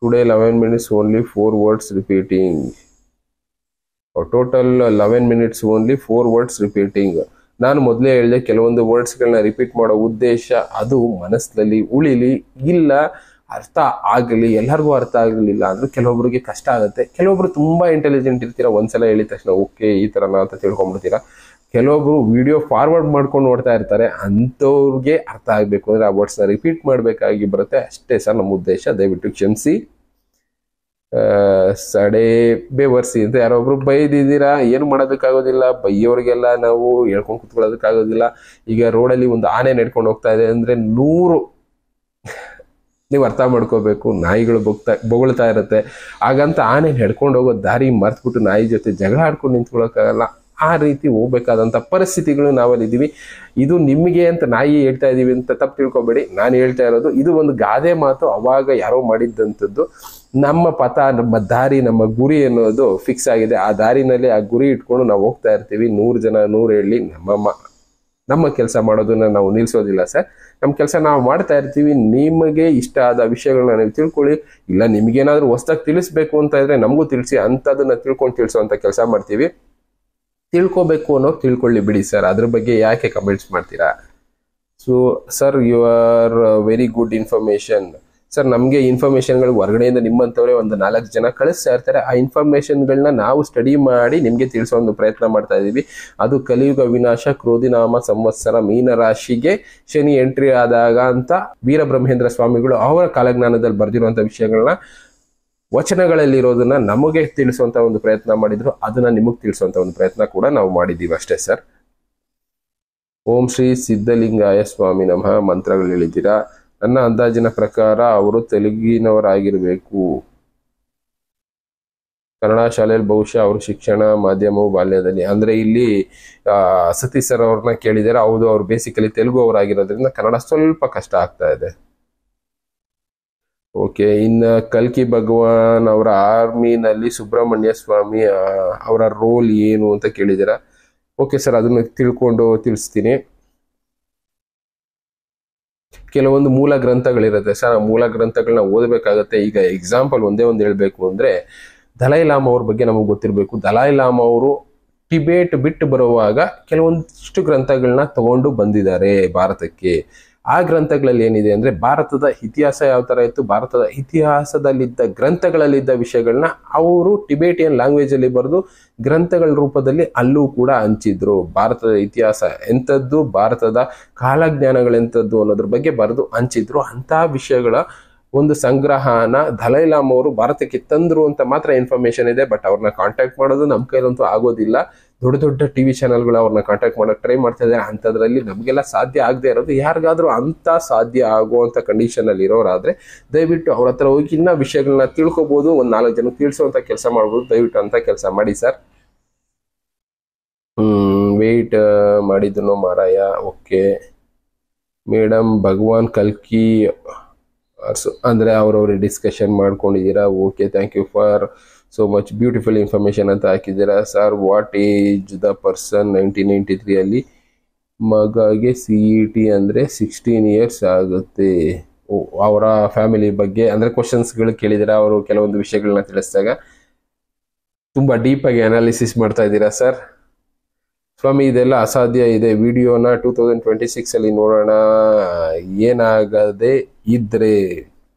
today 11 minutes only 4 words repeating. Total 11 minutes only 4 words repeating. ನಾನು ಮೊದಲೇ ಹೇಳಿದೆ, ಕೆಲವೊಂದು ವರ್ಡ್ಸ್ಗಳನ್ನ ರಿಪೀಟ್ ಮಾಡೋ ಉದ್ದೇಶ ಅದು ಮನಸ್ಸಿನಲ್ಲಿ ಉಳಿಲಿ, ಇಲ್ಲ ಅರ್ಥ ಆಗಲಿ. ಎಲ್ಲರಿಗೂ ಅರ್ಥ ಆಗಲಿಲ್ಲ ಅಂದ್ರೆ ಕೆಲವೊಬ್ರಿಗೆ ಕಷ್ಟ ಆಗುತ್ತೆ. ಕೆಲವೊಬ್ರು ತುಂಬಾ ಇಂಟೆಲಿಜೆಂಟ್ ಇರ್ತೀರಾ, ಒಂದ್ಸಲ ಹೇಳಿದ ತಕ್ಷಣ ಓಕೆ ಈ ಥರನ ಅಂತ ತಿಳ್ಕೊಂಡ್ಬಿಡ್ತೀರಾ. ಕೆಲವೊಬ್ರು ವಿಡಿಯೋ ಫಾರ್ವರ್ಡ್ ಮಾಡ್ಕೊಂಡು ನೋಡ್ತಾ ಇರ್ತಾರೆ, ಅಂಥವ್ರಿಗೆ ಅರ್ಥ ಆಗಬೇಕು ಅಂದರೆ ಆ ವರ್ಡ್ಸ್ನ ರಿಪೀಟ್ ಮಾಡಬೇಕಾಗಿ ಬರುತ್ತೆ. ಅಷ್ಟೇ ಸರ್ ನಮ್ಮ ಉದ್ದೇಶ. ದಯವಿಟ್ಟು ಕ್ಷಮಿಸಿ. ಸಡೆ ಬೇವರ್ಸಿ ಅಂತ ಯಾರೊಬ್ರು ಬೈದಿದ್ದೀರಾ, ಏನು ಮಾಡೋದಕ್ಕಾಗೋದಿಲ್ಲ. ಬೈಯೋರಿಗೆಲ್ಲ ನಾವು ಹೇಳ್ಕೊಂಡು ಕುತ್ಕೊಳ್ಳೋದಕ್ಕಾಗೋದಿಲ್ಲ. ಈಗ ರೋಡಲ್ಲಿ ಒಂದು ಆನೆ ನಡ್ಕೊಂಡು ಹೋಗ್ತಾ ಇದೆ ಅಂದರೆ 100 ನೀವು ಅರ್ಥ ಮಾಡ್ಕೋಬೇಕು. ನಾಯಿಗಳು ಬೊಗಳ್ತಾ ಇರುತ್ತೆ, ಹಾಗಂತ ಆನೆ ನಡ್ಕೊಂಡು ಹೋಗೋ ದಾರಿ ಮರ್ತ್ಬಿಟ್ಟು ನಾಯಿ ಜೊತೆ ಜಗಳ ಆಡ್ಕೊಂಡು ನಿಂತ್ಕೊಳ್ಳೋಕ್ಕಾಗಲ್ಲ. ಆ ರೀತಿ ಹೋಗ್ಬೇಕಾದಂಥ ಪರಿಸ್ಥಿತಿಗಳು ನಾವಲ್ಲಿದ್ದೀವಿ. ಇದು ನಿಮಗೆ ಅಂತ ನಾಯಿ ಹೇಳ್ತಾ ಇದ್ದೀವಿ ಅಂತ ತಪ್ಪು ತಿಳ್ಕೊಬೇಡಿ. ನಾನು ಹೇಳ್ತಾ ಇರೋದು ಇದು ಒಂದು ಗಾದೆ ಮಾತು, ಅವಾಗ ಯಾರೋ ಮಾಡಿದ್ದಂಥದ್ದು. ನಮ್ಮ ಪಥ, ನಮ್ಮ ದಾರಿ, ನಮ್ಮ ಗುರಿ ಅನ್ನೋದು ಫಿಕ್ಸ್ ಆಗಿದೆ. ಆ ದಾರಿನಲ್ಲಿ ಆ ಗುರಿ ಇಟ್ಕೊಂಡು ನಾವು ಹೋಗ್ತಾ ಇರ್ತೀವಿ. 100 ಜನ 100 ಹೇಳಿ ನಮ್ಮ ಕೆಲಸ ಮಾಡೋದನ್ನ ನಾವು ನಿಲ್ಲಿಸೋದಿಲ್ಲ ಸರ್. ನಮ್ಮ ಕೆಲಸ ನಾವು ಮಾಡ್ತಾ ಇರ್ತೀವಿ. ನಿಮಗೆ ಇಷ್ಟ ಆದ ವಿಷಯಗಳನ್ನ ನೀವು ತಿಳ್ಕೊಳ್ಳಿ. ಇಲ್ಲ ನಿಮ್ಗೇನಾದ್ರೂ ಹೊಸದಾಗಿ ತಿಳಿಸ್ಬೇಕು ಅಂತ ಇದ್ರೆ ನಮಗೂ ತಿಳಿಸಿ. ಅಂಥದನ್ನ ತಿಳ್ಕೊಂಡು ತಿಳಿಸೋವಂಥ ಕೆಲಸ ಮಾಡ್ತೀವಿ. ತಿಳ್ಕೊಬೇಕು ಅನ್ನೋ ತಿಳ್ಕೊಳ್ಳಿ ಬಿಡಿ ಸರ್, ಅದ್ರ ಬಗ್ಗೆ ಯಾಕೆ ಕಮೆಂಟ್ಸ್ ಮಾಡ್ತೀರಾ? So sir, you are very good information. Sir, ನಮಗೆ ಇನ್ಫಾರ್ಮೇಶನ್ಗಳು ಹೊರಗಡೆಯಿಂದ ನಿಮ್ಮಂಥವ್ರೆ ಒಂದು 4 ಜನ ಕಳಿಸ್ತಾ ಇರ್ತಾರೆ. ಆ ಇನ್ಫಾರ್ಮೇಶನ್ಗಳನ್ನ ನಾವು ಸ್ಟಡಿ ಮಾಡಿ ನಿಮಗೆ ತಿಳಿಸೋ ಒಂದು ಪ್ರಯತ್ನ ಮಾಡ್ತಾ ಇದ್ದೀವಿ. ಅದು ಕಲಿಯುಗ ವಿನಾಶ ಕ್ರೋಧಿನಾಮ ಸಂವತ್ಸರ ಮೀನರಾಶಿಗೆ ಶನಿ ಎಂಟ್ರಿ ಆದಾಗ ಅಂತ ವೀರಬ್ರಹ್ಮೇಂದ್ರ ಸ್ವಾಮಿಗಳು ಅವರ ಕಾಲಜ್ಞಾನದಲ್ಲಿ ಬರೆದಿರುವಂಥ ವಿಷಯಗಳನ್ನ ವಚನಗಳಲ್ಲಿರೋದನ್ನ ನಮಗೆ ತಿಳಿಸುವಂಥ ಒಂದು ಪ್ರಯತ್ನ ಮಾಡಿದ್ರು. ಅದನ್ನ ನಿಮಗೆ ತಿಳಿಸುವಂಥ ಒಂದು ಪ್ರಯತ್ನ ಕೂಡ ನಾವು ಮಾಡಿದ್ದೀವಿ ಅಷ್ಟೇ ಸರ್. ಓಂ ಶ್ರೀ ಸಿದ್ಧಲಿಂಗಾಯ ಸ್ವಾಮಿ ನಮಃ ಮಂತ್ರಗಳು ಹೇಳಿದ್ದೀರಾ. ನನ್ನ ಅಂದಾಜಿನ ಪ್ರಕಾರ ಅವರು ತೆಲುಗಿನವರಾಗಿರ್ಬೇಕು. ಕನ್ನಡ ಶಾಲೆಯಲ್ಲಿ ಬಹುಶಃ ಅವರು ಶಿಕ್ಷಣ ಮಾಧ್ಯಮವು ಬಾಲ್ಯದಲ್ಲಿ ಅಂದ್ರೆ ಇಲ್ಲಿ ಸತೀಶ್ ಸರ್ ಅವ್ರನ್ನ ಕೇಳಿದ್ದಾರೆ. ಹೌದು, ಅವ್ರು ಬೇಸಿಕಲಿ ತೆಲುಗು ಅವರಾಗಿರೋದ್ರಿಂದ ಕನ್ನಡ ಸ್ವಲ್ಪ ಕಷ್ಟ ಆಗ್ತಾ ಇದೆ. ಓಕೆ, ಇನ್ನು ಕಲ್ಕಿ ಭಗವಾನ್ ಅವರ ಆರ್ಮಿನಲ್ಲಿ ಸುಬ್ರಹ್ಮಣ್ಯ ಸ್ವಾಮಿ ಅವರ ರೋಲ್ ಏನು ಅಂತ ಕೇಳಿದ್ದೀರಾ. ಓಕೆ ಸರ್, ಅದನ್ನು ತಿಳ್ಕೊಂಡು ತಿಳಿಸ್ತೀನಿ. ಕೆಲವೊಂದು ಮೂಲ ಗ್ರಂಥಗಳಿರುತ್ತೆ ಸರ್, ಆ ಮೂಲ ಗ್ರಂಥಗಳನ್ನ ಓದಬೇಕಾಗತ್ತೆ. ಈಗ ಎಕ್ಸಾಂಪಲ್ ಒಂದೇ ಒಂದು ಹೇಳಬೇಕು ಅಂದರೆ, ದಲೈ ಲಾಮ ಅವ್ರ ಬಗ್ಗೆ ನಮಗೆ ಗೊತ್ತಿರಬೇಕು. ದಲೈ ಲಾಮ ಅವರು ಟಿಬೇಟ್ ಬಿಟ್ಟು ಬರುವಾಗ ಕೆಲವೊಂದಿಷ್ಟು ಗ್ರಂಥಗಳನ್ನ ತಗೊಂಡು ಬಂದಿದ್ದಾರೆ ಭಾರತಕ್ಕೆ. ಆ ಗ್ರಂಥಗಳಲ್ಲಿ ಏನಿದೆ ಅಂದರೆ, ಭಾರತದ ಇತಿಹಾಸ ಯಾವ ಥರ ಇತ್ತು, ಭಾರತದ ಇತಿಹಾಸದಲ್ಲಿದ್ದ ಗ್ರಂಥಗಳಲ್ಲಿದ್ದ ವಿಷಯಗಳನ್ನ ಅವರು ಟಿಬೇಟಿಯನ್ ಲ್ಯಾಂಗ್ವೇಜಲ್ಲಿ ಬರೆದು ಗ್ರಂಥಗಳ ರೂಪದಲ್ಲಿ ಅಲ್ಲೂ ಕೂಡ ಹಂಚಿದ್ರು. ಭಾರತದ ಇತಿಹಾಸ ಎಂಥದ್ದು, ಭಾರತದ ಕಾಲಜ್ಞಾನಗಳೆಂಥದ್ದು ಅನ್ನೋದ್ರ ಬಗ್ಗೆ ಬರೆದು ಹಂಚಿದ್ರು. ಅಂತಹ ವಿಷಯಗಳ ಒಂದು ಸಂಗ್ರಹನ ದಲೈ ಲಾಮ ಅವರು ಭಾರತಕ್ಕೆ ತಂದ್ರು ಅಂತ ಮಾತ್ರ ಇನ್ಫಾರ್ಮೇಶನ್ ಇದೆ. ಬಟ್ ಅವ್ರನ್ನ ಕಾಂಟ್ಯಾಕ್ಟ್ ಮಾಡೋದು ನಮ್ಮ ಕೈಲಂತೂ ಆಗೋದಿಲ್ಲ. ದೊಡ್ಡ ದೊಡ್ಡ ಟಿವಿ ಚಾನಲ್ಗಳು ಅವ್ರನ್ನ ಕಾಂಟ್ಯಾಕ್ಟ್ ಮಾಡೋಕೆ ಟ್ರೈ ಮಾಡ್ತಾ ಇದ್ದಾರೆ. ಅಂಥದ್ರಲ್ಲಿ ನಮಗೆಲ್ಲ ಸಾಧ್ಯ ಆಗದೆ ಇರೋದು, ಯಾರಿಗಾದ್ರೂ ಅಂತ ಸಾಧ್ಯ ಆಗುವಂಥ ಕಂಡೀಷನಲ್ಲಿ ಇರೋರಾದ್ರೆ ದಯವಿಟ್ಟು ಅವ್ರ ಹತ್ರ ಹೋಗಿ ಇನ್ನೂ ವಿಷಯಗಳನ್ನ ತಿಳ್ಕೊಬೋದು, ಒಂದು 4 ಜನ ತಿಳಿಸುವಂಥ ಕೆಲಸ ಮಾಡ್ಬೋದು. ದಯವಿಟ್ಟು ಅಂತ ಕೆಲಸ ಮಾಡಿ ಸರ್. ವೆಯ್ಟ್ ಮಾಡಿದ್ನು ಮಾರಾಯ. ಓಕೆ ಮೇಡಮ್, ಭಗವಾನ್ ಕಲ್ಕಿ ಅಂದರೆ ಅವರವ್ರೆ ಡಿಸ್ಕಷನ್ ಮಾಡ್ಕೊಂಡಿದ್ದೀರಾ. Okay, thank you for so much beautiful information ಅಂತ ಹಾಕಿದ್ದೀರಾ sir. What age the person 1993 ಮಗಗೆ CET ಅಂದರೆ 16 years ಆಗುತ್ತೆ. ಅವರ ಫ್ಯಾಮಿಲಿ ಬಗ್ಗೆ ಅಂದರೆ ಕ್ವಶನ್ಸ್ಗಳು ಕೇಳಿದ್ದೀರಾ. ಅವರು ಕೆಲವೊಂದು ವಿಷಯಗಳನ್ನ ತಿಳಿಸಿದಾಗ ತುಂಬ ಡೀಪಾಗಿ ಅನಾಲಿಸಿಸ್ ಮಾಡ್ತಾ ಇದ್ದೀರಾ ಸರ್. ಸ್ವಾಮಿ, ಇದೆಲ್ಲ ಅಸಾಧ್ಯ ಇದೆ. ವಿಡಿಯೋನ 2026 ನೋಡೋಣ. ಏನಾಗದೆ ಇದ್ರೆ,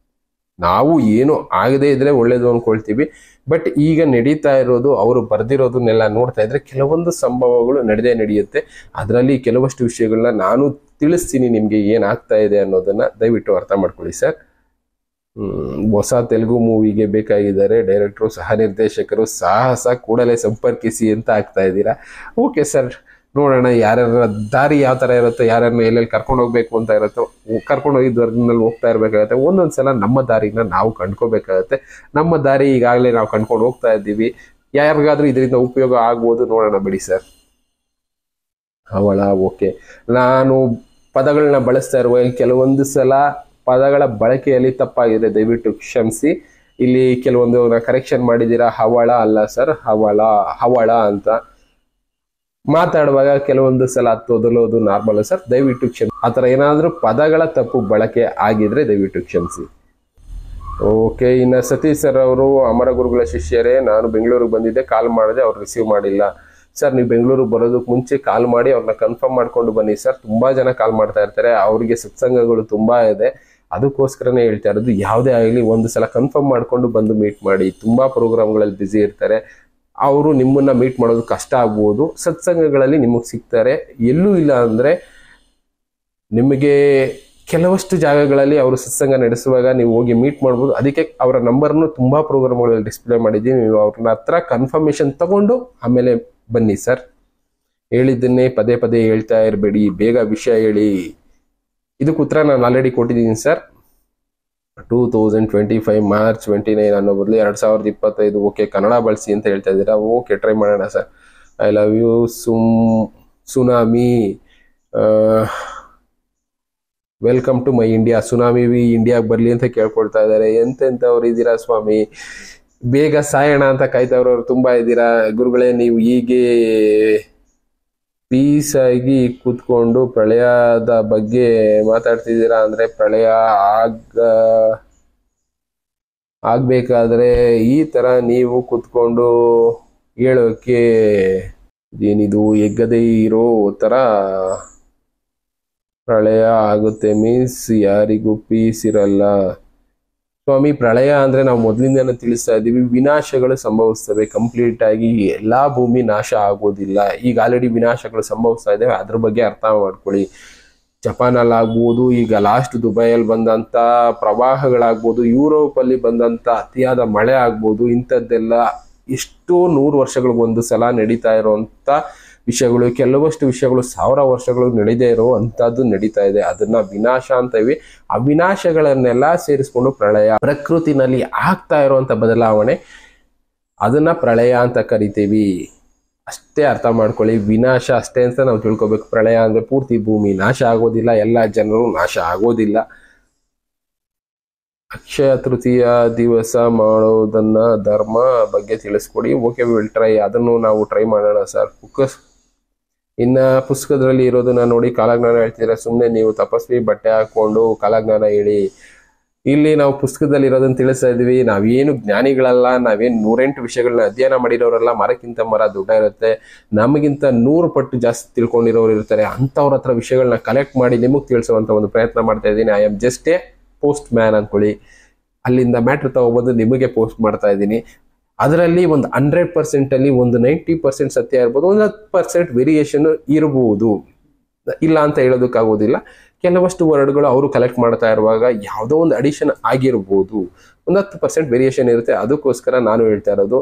ನಾವು ಏನು ಆಗದೆ ಇದ್ರೆ ಒಳ್ಳೇದು ಅನ್ಕೊಳ್ತೀವಿ. ಬಟ್ ಈಗ ನಡೀತಾ ಇರೋದು, ಅವರು ಬರ್ದಿರೋದನ್ನೆಲ್ಲ ನೋಡ್ತಾ ಇದ್ರೆ ಕೆಲವೊಂದು ಸಂಭವಗಳು ನಡೆಯುತ್ತೆ. ಅದರಲ್ಲಿ ಕೆಲವಷ್ಟು ವಿಷಯಗಳನ್ನ ನಾನು ತಿಳಿಸ್ತೀನಿ ನಿಮಗೆ ಏನಾಗ್ತಾ ಇದೆ ಅನ್ನೋದನ್ನ ದಯವಿಟ್ಟು ಅರ್ಥ ಮಾಡ್ಕೊಳ್ಳಿ ಸರ್. ಹೊಸ ತೆಲುಗು ಮೂವಿಗೆ ಬೇಕಾಗಿದ್ದಾರೆ ಡೈರೆಕ್ಟ್ರು, ಸಹ ನಿರ್ದೇಶಕರು, ಸಾಹಸ ಕೂಡಲೇ ಸಂಪರ್ಕಿಸಿ ಅಂತ ಆಗ್ತಾ ಇದ್ದೀರಾ. ಓಕೆ ಸರ್, ನೋಡೋಣ ಯಾರ್ಯಾರ ದಾರಿ ಯಾವ ಥರ ಇರುತ್ತೋ, ಯಾರನ್ನ ಎಲ್ಲೆಲ್ಲಿ ಕರ್ಕೊಂಡು ಹೋಗ್ಬೇಕು ಅಂತ ಇರುತ್ತೋ ಕರ್ಕೊಂಡು ಹೋಗಿದ್ದ ವರ್ಗದಲ್ಲಿ ಹೋಗ್ತಾ ಇರಬೇಕಾಗತ್ತೆ. ಒಂದೊಂದ್ಸಲ ನಮ್ಮ ದಾರಿನ ನಾವು ಕಂಡ್ಕೋಬೇಕಾಗತ್ತೆ. ನಮ್ಮ ದಾರಿ ಈಗಾಗಲೇ ನಾವು ಕಂಡ್ಕೊಂಡು ಹೋಗ್ತಾ ಇದ್ದೀವಿ. ಯಾರಿಗಾದ್ರೂ ಇದರಿಂದ ಉಪಯೋಗ ಆಗ್ಬೋದು, ನೋಡೋಣ ಬಿಡಿ ಸರ್. ಅವಳ ಓಕೆ, ನಾನು ಪದಗಳನ್ನ ಬಳಸ್ತಾ ಇರುವಾಗ ಕೆಲವೊಂದು ಸಲ ಪದಗಳ ಬಳಕೆಯಲ್ಲಿ ತಪ್ಪಾಗಿದೆ, ದಯವಿಟ್ಟು ಕ್ಷಮಿಸಿ. ಇಲ್ಲಿ ಕೆಲವೊಂದು ಕರೆಕ್ಷನ್ ಮಾಡಿದ್ದೀರಾ. ಹವಳ ಅಲ್ಲ ಸರ್, ಹವಳ ಅಂತ ಮಾತಾಡುವಾಗ ಕೆಲವೊಂದು ಸಲ ತೊದಲೋದು ನಾರ್ಮಲ್ ಸರ್, ದಯವಿಟ್ಟು ಕ್ಷಮಿಸಿ. ಆ ಥರ ಏನಾದರೂ ಪದಗಳ ತಪ್ಪು ಬಳಕೆ ಆಗಿದ್ರೆ ದಯವಿಟ್ಟು ಕ್ಷಮಿಸಿ. ಓಕೆ, ಇನ್ನು ಸತೀಶ್ ಸರ್ ಅವರು, ಅಮರ ಗುರುಗಳ ಶಿಷ್ಯರೇ, ನಾನು ಬೆಂಗಳೂರಿಗೆ ಬಂದಿದ್ದೆ, ಕಾಲ್ ಮಾಡಿದೆ, ಅವ್ರು ರಿಸೀವ್ ಮಾಡಿಲ್ಲ. ಸರ್, ನೀವು ಬೆಂಗಳೂರಿಗೆ ಬರೋದಕ್ಕೆ ಮುಂಚೆ ಕಾಲ್ ಮಾಡಿ ಅವ್ರನ್ನ ಕನ್ಫರ್ಮ್ ಮಾಡ್ಕೊಂಡು ಬನ್ನಿ ಸರ್. ತುಂಬ ಜನ ಕಾಲ್ ಮಾಡ್ತಾ ಇರ್ತಾರೆ, ಅವರಿಗೆ ಸತ್ಸಂಗಗಳು ತುಂಬ ಇದೆ, ಅದಕ್ಕೋಸ್ಕರನೇ ಹೇಳ್ತಾ ಇರೋದು. ಯಾವುದೇ ಆಗಲಿ ಒಂದು ಸಲ ಕನ್ಫರ್ಮ್ ಮಾಡಿಕೊಂಡು ಬಂದು ಮೀಟ್ ಮಾಡಿ. ತುಂಬ ಪ್ರೋಗ್ರಾಮ್ಗಳಲ್ಲಿ ಬ್ಯುಸಿ ಇರ್ತಾರೆ, ಅವರು ನಿಮ್ಮನ್ನ ಮೀಟ್ ಮಾಡೋದು ಕಷ್ಟ ಆಗ್ಬೋದು. ಸತ್ಸಂಗಗಳಲ್ಲಿ ನಿಮಗೆ ಸಿಗ್ತಾರೆ. ಎಲ್ಲೂ ಇಲ್ಲ ಅಂದರೆ ನಿಮಗೆ ಕೆಲವಷ್ಟು ಜಾಗಗಳಲ್ಲಿ ಅವರು ಸತ್ಸಂಗ ನಡೆಸುವಾಗ ನೀವು ಹೋಗಿ ಮೀಟ್ ಮಾಡ್ಬೋದು. ಅದಕ್ಕೆ ಅವರ ನಂಬರ್ನು ತುಂಬ ಪ್ರೋಗ್ರಾಮ್ಗಳಲ್ಲಿ ಡಿಸ್ಪ್ಲೇ ಮಾಡಿದ್ದೀವಿ. ನೀವು ಅವ್ರನ್ನ ಹತ್ರ ಕನ್ಫರ್ಮೇಷನ್ ತಗೊಂಡು ಆಮೇಲೆ ಬನ್ನಿ ಸರ್. ಹೇಳಿದ್ದನ್ನೇ ಪದೇ ಪದೇ ಹೇಳ್ತಾ ಇರಬೇಡಿ, ಬೇಗ ವಿಷಯ ಹೇಳಿ. ಇದಕ್ಕೆ ಉತ್ತರ ನಾನು ಆಲ್ರೆಡಿ ಕೊಟ್ಟಿದ್ದೀನಿ ಸರ್. 2025 ಮಾರ್ಚ್ 29 ಅನ್ನೋ ಬದಲು 2025. ಓಕೆ, ಕನ್ನಡ ಬಳಸಿ ಅಂತ ಹೇಳ್ತಾ ಇದ್ದೀರಾ. ಓಕೆ, ಟ್ರೈ ಮಾಡೋಣ sir. I love you tsunami. Welcome to my India. Tsunami ಇಂಡಿಯಾಗೆ ಬರಲಿ ಅಂತ ಕೇಳ್ಕೊಳ್ತಾ ಇದ್ದಾರೆ. ಎಂತೆಂಥವ್ರು ಇದ್ದೀರಾ ಸ್ವಾಮಿ, ಬೇಗ ಸಾಯೋಣ ಅಂತ ಕಾಯ್ತವ್ರವ್ರು ತುಂಬ ಇದ್ದೀರಾ. ಗುರುಗಳೇ, ನೀವು ಹೀಗೆ ಪೀಸ್ ಆಗಿ ಕೂತ್ಕೊಂಡು ಪ್ರಳಯದ ಬಗ್ಗೆ ಮಾತಾಡ್ತಿದ್ದೀರಾ. ಅಂದ್ರೆ ಪ್ರಳಯ ಆಗ್ಬೇಕಾದ್ರೆ ಈ ತರ ನೀವು ಕೂತ್ಕೊಂಡು ಹೇಳೋಕೆ ಏನಿದು ಎಗ್ಗದೆ ಇರೋ ತರ ಪ್ರಳಯ ಆಗುತ್ತೆ ಮೀನ್ಸ್ ಯಾರಿಗೂ ಪೀಸ್ ಇರಲ್ಲ. ಸ್ವಾಮಿ, ಪ್ರಳಯ ಅಂದ್ರೆ ನಾವು ಮೊದಲಿಂದನೇ ತಿಳಿಸ್ತಾ ಇದ್ದೀವಿ, ವಿನಾಶಗಳು ಸಂಭವಿಸ್ತವೆ. ಕಂಪ್ಲೀಟ್ ಆಗಿ ಎಲ್ಲಾ ಭೂಮಿ ನಾಶ ಆಗೋದಿಲ್ಲ. ಈಗ ಆಲ್ರೆಡಿ ವಿನಾಶಗಳು ಸಂಭವಿಸ್ತಾ ಇದ್ದಾವೆ, ಅದ್ರ ಬಗ್ಗೆ ಅರ್ಥ ಮಾಡ್ಕೊಳ್ಳಿ. ಜಪಾನಲ್ಲಿ ಆಗ್ಬೋದು, ಈಗ ಲಾಸ್ಟ್ ದುಬೈಯಲ್ಲಿ ಬಂದಂತ ಪ್ರವಾಹಗಳಾಗ್ಬೋದು, ಯುರೋಪ್ ಅಲ್ಲಿ ಬಂದಂತ ಅತಿಯಾದ ಮಳೆ ಆಗ್ಬೋದು. ಇಂಥದ್ದೆಲ್ಲ ಎಷ್ಟೋ 100 ವರ್ಷಗಳಿಗೊಂದು ಸಲ ನಡೀತಾ ಇರುವಂತ ವಿಷಯಗಳು, ಕೆಲವಷ್ಟು ವಿಷಯಗಳು 1000 ವರ್ಷಗಳು ನಡೀದೇ ಇರೋ ಅಂತದ್ದು ನಡೀತಾ ಇದೆ. ಅದನ್ನ ವಿನಾಶ ಅಂತೀವಿ. ಆ ವಿನಾಶಗಳನ್ನೆಲ್ಲ ಸೇರಿಸ್ಕೊಂಡು ಪ್ರಳಯ, ಪ್ರಕೃತಿನಲ್ಲಿ ಆಗ್ತಾ ಇರುವಂತ ಬದಲಾವಣೆ, ಅದನ್ನ ಪ್ರಳಯ ಅಂತ ಕರಿತೀವಿ. ಅಷ್ಟೇ ಅರ್ಥ ಮಾಡ್ಕೊಳ್ಳಿ. ವಿನಾಶ ಅಷ್ಟೇ ಅಂತ ನಾವು ತಿಳ್ಕೊಬೇಕು. ಪ್ರಳಯ ಅಂದ್ರೆ ಪೂರ್ತಿ ಭೂಮಿ ನಾಶ ಆಗೋದಿಲ್ಲ, ಎಲ್ಲ ಜನರು ನಾಶ ಆಗೋದಿಲ್ಲ. ಅಕ್ಷಯ ತೃತೀಯ ದಿವಸ ಮಾಡೋದನ್ನ ಧರ್ಮ ಬಗ್ಗೆ ತಿಳಿಸ್ಕೊಡಿ. Okay, will try. ಅದನ್ನು ನಾವು ಟ್ರೈ ಮಾಡೋಣ ಸರ್. ಇನ್ನ ಪುಸ್ತಕದಲ್ಲಿ ಇರೋದನ್ನ ನೋಡಿ ಕಾಲಜ್ಞಾನ ಹೇಳ್ತಿದ್ರೆ ಸುಮ್ಮನೆ ನೀವು ತಪಸ್ವಿ ಬಟ್ಟೆ ಹಾಕೊಂಡು ಕಾಲಜ್ಞಾನ ಹೇಳಿ. ಇಲ್ಲಿ ನಾವು ಪುಸ್ತಕದಲ್ಲಿ ಇರೋದನ್ನ ತಿಳಿಸ್ತಾ ಇದೀವಿ. ನಾವೇನು ಜ್ಞಾನಿಗಳಲ್ಲ, ನಾವೇನು 108 ವಿಷಯಗಳನ್ನ ಅಧ್ಯಯನ ಮಾಡಿರೋರಲ್ಲ. ಮರಕ್ಕಿಂತ ಮರ ದೊಡ್ಡ ಇರುತ್ತೆ, ನಮಗಿಂತ 100 ಪಟ್ಟು ಜಾಸ್ತಿ ತಿಳ್ಕೊಂಡಿರೋರು ಇರ್ತಾರೆ. ಅಂಥವ್ರ ಹತ್ರ ವಿಷಯಗಳನ್ನ ಕಲೆಕ್ಟ್ ಮಾಡಿ ನಿಮಗೆ ತಿಳಿಸುವಂತ ಒಂದು ಪ್ರಯತ್ನ ಮಾಡ್ತಾ ಇದ್ದೀನಿ. I am just A post man ಅನ್ಕೊಳ್ಳಿ. ಅಲ್ಲಿಂದ ಮ್ಯಾಟ್ರ್ ತಗೊಬಂದು ನಿಮಗೆ ಪೋಸ್ಟ್ ಮಾಡ್ತಾ ಇದ್ದೀನಿ. ಅದರಲ್ಲಿ ಒಂದು 100% ಅಲ್ಲಿ ಒಂದು 90% ಸತ್ಯ ಇರ್ಬೋದು, ಒಂದು 10% ವೇರಿಯೇಷನ್ ಇರಬಹುದು, ಇಲ್ಲ ಅಂತ ಹೇಳೋದಕ್ಕಾಗೋದಿಲ್ಲ. ಕೆಲವಷ್ಟು ವರ್ಡ್ಗಳು ಅವರು ಕಲೆಕ್ಟ್ ಮಾಡ್ತಾ ಇರುವಾಗ ಯಾವುದೋ ಒಂದು ಅಡಿಷನ್ ಆಗಿರ್ಬೋದು, ಒಂದು 10% ವೇರಿಯೇಷನ್ ಇರುತ್ತೆ. ಅದಕ್ಕೋಸ್ಕರ ನಾನು ಹೇಳ್ತಾ ಇರೋದು,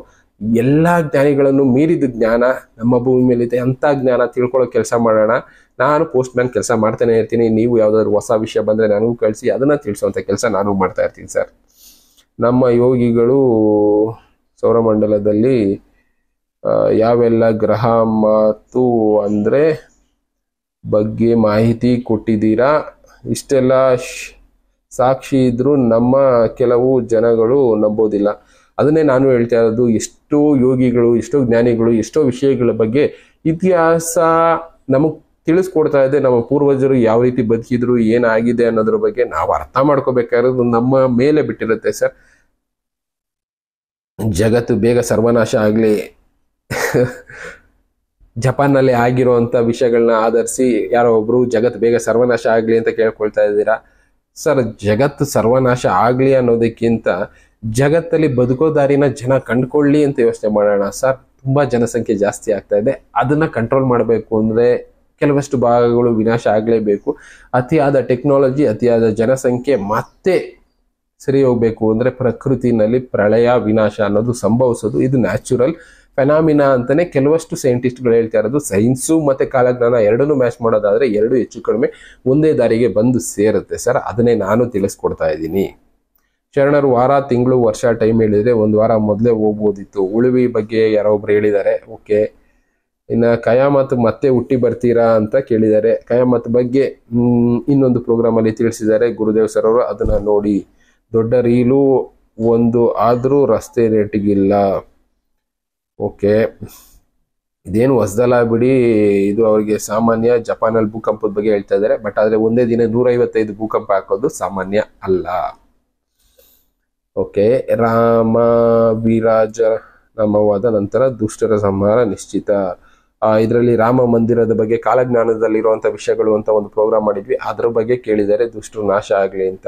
ಎಲ್ಲ ಜ್ಞಾನಿಗಳನ್ನು ಮೀರಿದ ಜ್ಞಾನ ನಮ್ಮ ಭೂಮಿ ಮೇಲಿದೆ. ಅಂಥ ಜ್ಞಾನ ತಿಳ್ಕೊಳ್ಳೋ ಕೆಲಸ ಮಾಡೋಣ. ನಾನು ಪೋಸ್ಟ್ ಮ್ಯಾನ್ ಕೆಲಸ ಮಾಡ್ತಾನೆ ಇರ್ತೀನಿ. ನೀವು ಯಾವುದಾದ್ರು ಹೊಸ ವಿಷಯ ಬಂದರೆ ನನಗೂ ಕಳಿಸಿ, ಅದನ್ನು ತಿಳಿಸುವಂಥ ಕೆಲಸ ನಾನು ಮಾಡ್ತಾ ಇರ್ತೀನಿ ಸರ್. ನಮ್ಮ ಯೋಗಿಗಳು ಸೌರಮಂಡಲದಲ್ಲಿ ಯಾವೆಲ್ಲ ಗ್ರಹ ಮತ್ತು ಅಂದರೆ ಬಗ್ಗೆ ಮಾಹಿತಿ ಕೊಟ್ಟಿದ್ದೀರಾ? ಇಷ್ಟೆಲ್ಲ ಸಾಕ್ಷಿ ಇದ್ರೂ ನಮ್ಮ ಕೆಲವು ಜನಗಳು ನಂಬೋದಿಲ್ಲ. ಅದನ್ನೇ ನಾನು ಹೇಳ್ತಾ ಇರೋದು. ಎಷ್ಟೋ ಯೋಗಿಗಳು, ಎಷ್ಟೋ ಜ್ಞಾನಿಗಳು, ಎಷ್ಟೋ ವಿಷಯಗಳ ಬಗ್ಗೆ ಇತಿಹಾಸ ನಮಗೆ ತಿಳಿಸ್ಕೊಡ್ತಾ ಇದೆ. ನಮ್ಮ ಪೂರ್ವಜರು ಯಾವ ರೀತಿ ಬದುಕಿದ್ರು, ಏನಾಗಿದೆ ಅನ್ನೋದ್ರ ಬಗ್ಗೆ ನಾವು ಅರ್ಥ ಮಾಡ್ಕೋಬೇಕಾಗಿರೋದು ನಮ್ಮ ಮೇಲೆ ಬಿಟ್ಟಿರುತ್ತೆ ಸರ್. ಜಗತ್ತು ಬೇಗ ಸರ್ವನಾಶ ಆಗಲಿ, ಜಪಾನ್ನಲ್ಲಿ ಆಗಿರುವಂಥ ವಿಷಯಗಳನ್ನ ಆಧರಿಸಿ ಯಾರೋ ಒಬ್ರು ಜಗತ್ತು ಬೇಗ ಸರ್ವನಾಶ ಆಗಲಿ ಅಂತ ಕೇಳ್ಕೊಳ್ತಾ ಇದ್ದೀರಾ ಸರ್. ಜಗತ್ತು ಸರ್ವನಾಶ ಆಗಲಿ ಅನ್ನೋದಕ್ಕಿಂತ ಜಗತ್ತಲ್ಲಿ ಬದುಕೋ ದಾರಿನ ಜನ ಕಂಡುಕೊಳ್ಳಿ ಅಂತ ಯೋಚನೆ ಮಾಡೋಣ ಸರ್. ತುಂಬ ಜನಸಂಖ್ಯೆ ಜಾಸ್ತಿ ಆಗ್ತಾ ಇದೆ. ಅದನ್ನ ಕಂಟ್ರೋಲ್ ಮಾಡಬೇಕು ಅಂದರೆ ಕೆಲವಷ್ಟು ಭಾಗಗಳು ವಿನಾಶ ಆಗಲೇಬೇಕು. ಅತಿಯಾದ ಟೆಕ್ನಾಲಜಿ, ಅತಿಯಾದ ಜನಸಂಖ್ಯೆ ಮತ್ತೆ ಸರಿ ಹೋಗ್ಬೇಕು ಅಂದರೆ ಪ್ರಕೃತಿನಲ್ಲಿ ಪ್ರಳಯ ವಿನಾಶ ಅನ್ನೋದು ಸಂಭವಿಸೋದು. ಇದು ನ್ಯಾಚುರಲ್ ಫೆನಾಮಿನಾ ಅಂತಾನೆ ಕೆಲವಷ್ಟು ಸೈಂಟಿಸ್ಟ್ಗಳು ಹೇಳ್ತಾ ಇರೋದು. ಸೈನ್ಸು ಮತ್ತೆ ಕಾಲಜ್ಞಾನ ಎರಡನ್ನೂ ಮ್ಯಾಚ್ ಮಾಡೋದಾದ್ರೆ ಎರಡು ಹೆಚ್ಚು ಕಡಿಮೆ ಒಂದೇ ದಾರಿಗೆ ಬಂದು ಸೇರುತ್ತೆ ಸರ್. ಅದನ್ನೇ ನಾನು ತಿಳಿಸ್ಕೊಡ್ತಾ ಇದ್ದೀನಿ. ಶರಣರು ವಾರ, ತಿಂಗಳು, ವರ್ಷ ಟೈಮ್ ಹೇಳಿದ್ರೆ ಒಂದು ವಾರ ಮೊದಲೇ ಹೋಗ್ಬೋದಿತ್ತು. ಉಳುವಿ ಬಗ್ಗೆ ಯಾರೊಬ್ರು ಹೇಳಿದ್ದಾರೆ. ಓಕೆ. ಇನ್ನು ಕಯಾಮತ್ ಮತ್ತೆ ಹುಟ್ಟಿ ಬರ್ತೀರಾ ಅಂತ ಕೇಳಿದ್ದಾರೆ. ಕಯಾಮತ್ ಬಗ್ಗೆ ಇನ್ನೊಂದು ಪ್ರೋಗ್ರಾಮ್ ಅಲ್ಲಿ ತಿಳಿಸಿದ್ದಾರೆ ಗುರುದೇವ್ ಸರ್ ಅವರು. ಅದನ್ನ ನೋಡಿ. ದೊಡ್ಡ ರೀಲು ಒಂದು ಆದ್ರೂ ರಸ್ತೆ ರೇಟಿಗಿಲ್ಲ. ಓಕೆ, ಇದೇನು ಹೊಸದಲ್ಲ ಬಿಡಿ. ಇದು ಅವರಿಗೆ ಸಾಮಾನ್ಯ. ಜಪಾನಲ್ಲಿ ಭೂಕಂಪದ ಬಗ್ಗೆ ಹೇಳ್ತಾ ಇದ್ದಾರೆ. ಬಟ್ ಆದ್ರೆ ಒಂದೇ ದಿನ 155 ಭೂಕಂಪ ಹಾಕೋದು ಸಾಮಾನ್ಯ ಅಲ್ಲ. ಓಕೆ. ರಾಮ ವಿರಾಜ ನಾಮವಾದ ನಂತರ ದುಷ್ಟರ ಸಂಹಾರ ನಿಶ್ಚಿತ. ಇದರಲ್ಲಿ ರಾಮ ಮಂದಿರದ ಬಗ್ಗೆ ಕಾಲಜ್ಞಾನದಲ್ಲಿರುವಂಥ ವಿಷಯಗಳು ಅಂತ ಒಂದು ಪ್ರೋಗ್ರಾಮ್ ಮಾಡಿದ್ವಿ. ಅದ್ರ ಬಗ್ಗೆ ಕೇಳಿದ್ದಾರೆ, ದುಷ್ಟರು ನಾಶ ಆಗಲಿ ಅಂತ.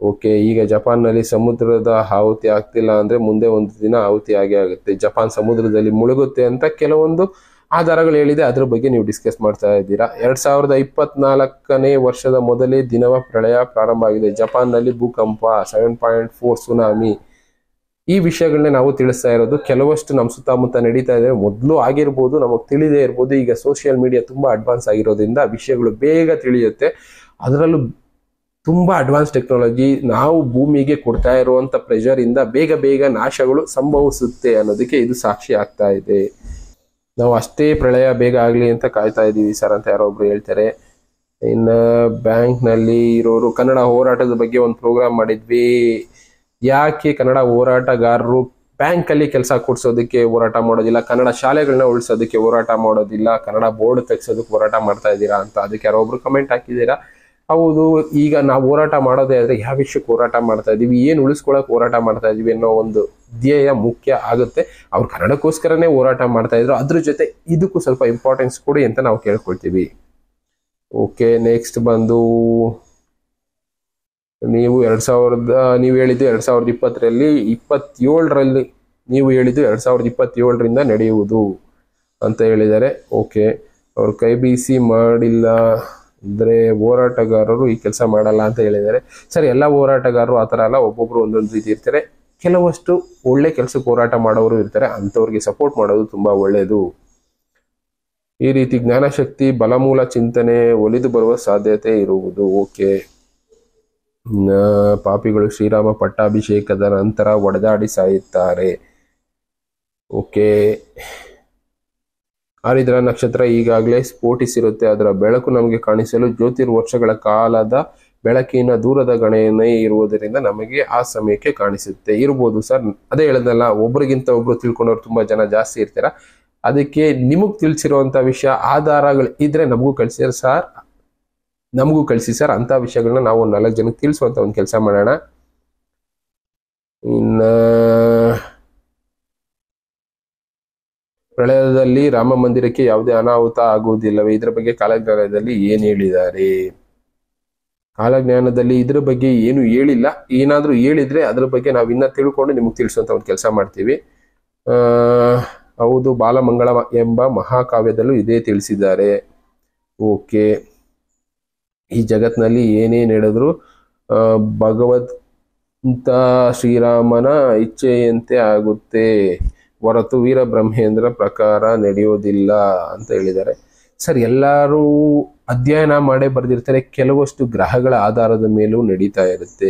ಓಕೆ. ಈಗ ಜಪಾನ್ನಲ್ಲಿ ಸಮುದ್ರದ ಆಹುತಿ ಆಗ್ತಿಲ್ಲ ಅಂದ್ರೆ ಮುಂದೆ ಒಂದು ದಿನ ಆಹುತಿ ಆಗೇ ಆಗುತ್ತೆ. ಜಪಾನ್ ಸಮುದ್ರದಲ್ಲಿ ಮುಳುಗುತ್ತೆ ಅಂತ ಕೆಲವೊಂದು ಆಧಾರಗಳು ಹೇಳಿದೆ. ಅದ್ರ ಬಗ್ಗೆ ನೀವು ಡಿಸ್ಕಸ್ ಮಾಡ್ತಾ ಇದ್ದೀರಾ. 2024ನೇ ವರ್ಷದ ಮೊದಲೇ ದಿನವ ಪ್ರಳಯ ಪ್ರಾರಂಭ ಆಗಿದೆ. ಜಪಾನ್ನಲ್ಲಿ ಭೂಕಂಪ, 7.4 ಸುನಾಮಿ. ಈ ವಿಷಯಗಳನ್ನ ನಾವು ತಿಳಿಸ್ತಾ ಇರೋದು. ಕೆಲವಷ್ಟು ನಮ್ಮ ಸುತ್ತಮುತ್ತ ನಡೀತಾ ಇದೆ. ಮೊದಲು ಆಗಿರ್ಬೋದು, ನಮಗೆ ತಿಳಿದೇ ಇರ್ಬೋದು. ಈಗ ಸೋಷಿಯಲ್ ಮೀಡಿಯಾ ತುಂಬಾ ಅಡ್ವಾನ್ಸ್ ಆಗಿರೋದ್ರಿಂದ ವಿಷಯಗಳು ಬೇಗ ತಿಳಿಯುತ್ತೆ. ಅದರಲ್ಲೂ ತುಂಬಾ ಅಡ್ವಾನ್ಸ್ ಟೆಕ್ನಾಲಜಿ ನಾವು ಭೂಮಿಗೆ ಕೊಡ್ತಾ ಇರುವಂತ ಪ್ರೆಷರ್ ಇಂದ ಬೇಗ ಬೇಗ ನಾಶಗಳು ಸಂಭವಿಸುತ್ತೆ ಅನ್ನೋದಕ್ಕೆ ಇದು ಸಾಕ್ಷಿ ಆಗ್ತಾ ಇದೆ. ನಾವು ಅಷ್ಟೇ ಪ್ರಳಯ ಬೇಗ ಆಗ್ಲಿ ಅಂತ ಕಾಯ್ತಾ ಇದೀವಿ ಸರ್ ಅಂತ ಯಾರೊಬ್ರು ಹೇಳ್ತಾರೆ. ಇನ್ನ ಬ್ಯಾಂಕ್ ನಲ್ಲಿ ಇರೋರು ಕನ್ನಡ ಹೋರಾಟದ ಬಗ್ಗೆ ಒಂದು ಪ್ರೋಗ್ರಾಮ್ ಮಾಡಿದ್ವಿ. ಯಾಕೆ ಕನ್ನಡ ಹೋರಾಟಗಾರರು ಬ್ಯಾಂಕ್ ಅಲ್ಲಿ ಕೆಲಸ ಕೊಡ್ಸೋದಕ್ಕೆ ಹೋರಾಟ ಮಾಡೋದಿಲ್ಲ, ಕನ್ನಡ ಶಾಲೆಗಳನ್ನ ಉಳಿಸೋದಕ್ಕೆ ಹೋರಾಟ ಮಾಡೋದಿಲ್ಲ, ಕನ್ನಡ ಬೋರ್ಡ್ ತೆಗ್ಸೋದಕ್ಕೆ ಹೋರಾಟ ಮಾಡ್ತಾ ಇದ್ದೀರಾ ಅಂತ ಅದಕ್ಕೆ ಯಾರೊಬ್ರು ಕಮೆಂಟ್ ಹಾಕಿದ್ದೀರಾ. ಹೌದು, ಈಗ ನಾವು ಹೋರಾಟ ಮಾಡೋದೇ ಆದ್ರೆ ಯಾವ ವಿಷಯಕ್ಕೆ ಹೋರಾಟ ಮಾಡ್ತಾ ಇದೀವಿ, ಏನು ಉಳಿಸ್ಕೊಳಕ್ ಹೋರಾಟ ಮಾಡ್ತಾ ಇದೀವಿ ಅನ್ನೋ ಒಂದು ಧ್ಯೇಯ ಮುಖ್ಯ ಆಗುತ್ತೆ. ಅವ್ರು ಕನ್ನಡಕ್ಕೋಸ್ಕರನೇ ಹೋರಾಟ ಮಾಡ್ತಾ ಇದ್ರು. ಅದ್ರ ಜೊತೆ ಇದಕ್ಕೂ ಸ್ವಲ್ಪ ಇಂಪಾರ್ಟೆನ್ಸ್ ಕೊಡಿ ಅಂತ ನಾವು ಕೇಳ್ಕೊಳ್ತೀವಿ. ಓಕೆ. ನೆಕ್ಸ್ಟ್ ಬಂದು ನೀವು ಹೇಳಿದ್ದು 2020ರಲ್ಲಿ 27ರಲ್ಲಿ ನೀವು ಹೇಳಿದ್ದು 2027ರಿಂದ ನಡೆಯುವುದು ಅಂತ ಹೇಳಿದ್ದಾರೆ. ಓಕೆ. ಅವ್ರು ಕೈ ಬೀಸಿ ಮಾಡಿಲ್ಲ ಅಂದ್ರೆ ಹೋರಾಟಗಾರರು ಈ ಕೆಲಸ ಮಾಡಲ್ಲ ಅಂತ ಹೇಳಿದ್ದಾರೆ. ಸರಿ, ಎಲ್ಲ ಹೋರಾಟಗಾರರು ಆತರ ಅಲ್ಲ, ಒಬ್ಬೊಬ್ರು ಒಂದೊಂದು ರೀತಿ ಇರ್ತಾರೆ. ಕೆಲವಷ್ಟು ಒಳ್ಳೆ ಕೆಲಸಕ್ಕೆ ಹೋರಾಟ ಮಾಡೋರು ಇರ್ತಾರೆ, ಅಂಥವ್ರಿಗೆ ಸಪೋರ್ಟ್ ಮಾಡೋದು ತುಂಬಾ ಒಳ್ಳೆಯದು. ಈ ರೀತಿ ಜ್ಞಾನಶಕ್ತಿ ಬಲಮೂಲ ಚಿಂತನೆ ಒಲಿದು ಬರುವ ಸಾಧ್ಯತೆ ಇರುವುದು. ಓಕೆ. ಪಾಪಿಗಳು ಶ್ರೀರಾಮ ಪಟ್ಟಾಭಿಷೇಕದ ನಂತರ ಒಡೆದಾಡಿ ಸಾಯುತ್ತಾರೆ. ಓಕೆ. ಆರಿದ್ರ ನಕ್ಷತ್ರ ಈಗಾಗಲೇ ಸ್ಫೋಟಿಸಿರುತ್ತೆ. ಅದರ ಬೆಳಕು ನಮಗೆ ಕಾಣಿಸಲು ಜ್ಯೋತಿರ್ವರ್ಷಗಳ ಕಾಲದ ಬೆಳಕಿನ ದೂರದ ಗಣನೆ ಇರುವುದರಿಂದ ನಮಗೆ ಆ ಸಮಯಕ್ಕೆ ಕಾಣಿಸುತ್ತೆ. ಇರ್ಬೋದು ಸರ್, ಅದೇ ಹೇಳದಲ್ಲ, ಒಬ್ರಿಗಿಂತ ಒಬ್ರು ತಿಳ್ಕೊಂಡವ್ರು ತುಂಬಾ ಜನ ಜಾಸ್ತಿ ಇರ್ತೀರ. ಅದಕ್ಕೆ ನಿಮಗೆ ತಿಳಿಸಿರುವಂಥ ವಿಷಯ ಆಧಾರಗಳು ಇದ್ರೆ ನಮಗೂ ಕಳಿಸಿ ಸರ್ ಅಂಥ ವಿಷಯಗಳನ್ನ ನಾವು 4 ಜನಕ್ಕೆ ತಿಳಿಸುವಂಥ ಒಂದು ಕೆಲಸ ಮಾಡೋಣ. ಇನ್ನು ಪ್ರಳಯದಲ್ಲಿ ರಾಮ ಮಂದಿರಕ್ಕೆ ಯಾವುದೇ ಅನಾಹುತ ಆಗುವುದಿಲ್ಲವೇ? ಇದರ ಬಗ್ಗೆ ಕಾಲಜ್ಞಾನದಲ್ಲಿ ಏನು ಹೇಳಿದ್ದಾರೆ? ಕಾಲಜ್ಞಾನದಲ್ಲಿ ಇದ್ರ ಬಗ್ಗೆ ಏನು ಹೇಳಿಲ್ಲ. ಏನಾದರೂ ಹೇಳಿದ್ರೆ ಅದ್ರ ಬಗ್ಗೆ ನಾವು ಇನ್ನ ತಿಳ್ಕೊಂಡು ನಿಮಗೆ ತಿಳಿಸುವಂತ ಒಂದು ಕೆಲಸ ಮಾಡ್ತೀವಿ. ಹೌದು, ಬಾಲಮಂಗಳ ಎಂಬ ಮಹಾಕಾವ್ಯದಲ್ಲೂ ಇದೇ ತಿಳಿಸಿದ್ದಾರೆ. ಓಕೆ, ಈ ಜಗತ್ನಲ್ಲಿ ಏನೇ ನಡೆದ್ರು ಭಗವಂತ ಶ್ರೀರಾಮನ ಇಚ್ಛೆಯಂತೆ ಆಗುತ್ತೆ ಹೊರತು ವೀರಬ್ರಹ್ಮೇಂದ್ರ ಪ್ರಕಾರ ನಡೆಯೋದಿಲ್ಲ ಅಂತ ಹೇಳಿದ್ದಾರೆ. ಸರ್, ಎಲ್ಲರೂ ಅಧ್ಯಯನ ಮಾಡೇ ಬರೆದಿರ್ತಾರೆ. ಕೆಲವಷ್ಟು ಗ್ರಹಗಳ ಆಧಾರದ ಮೇಲೂ ನಡೀತಾ ಇರುತ್ತೆ.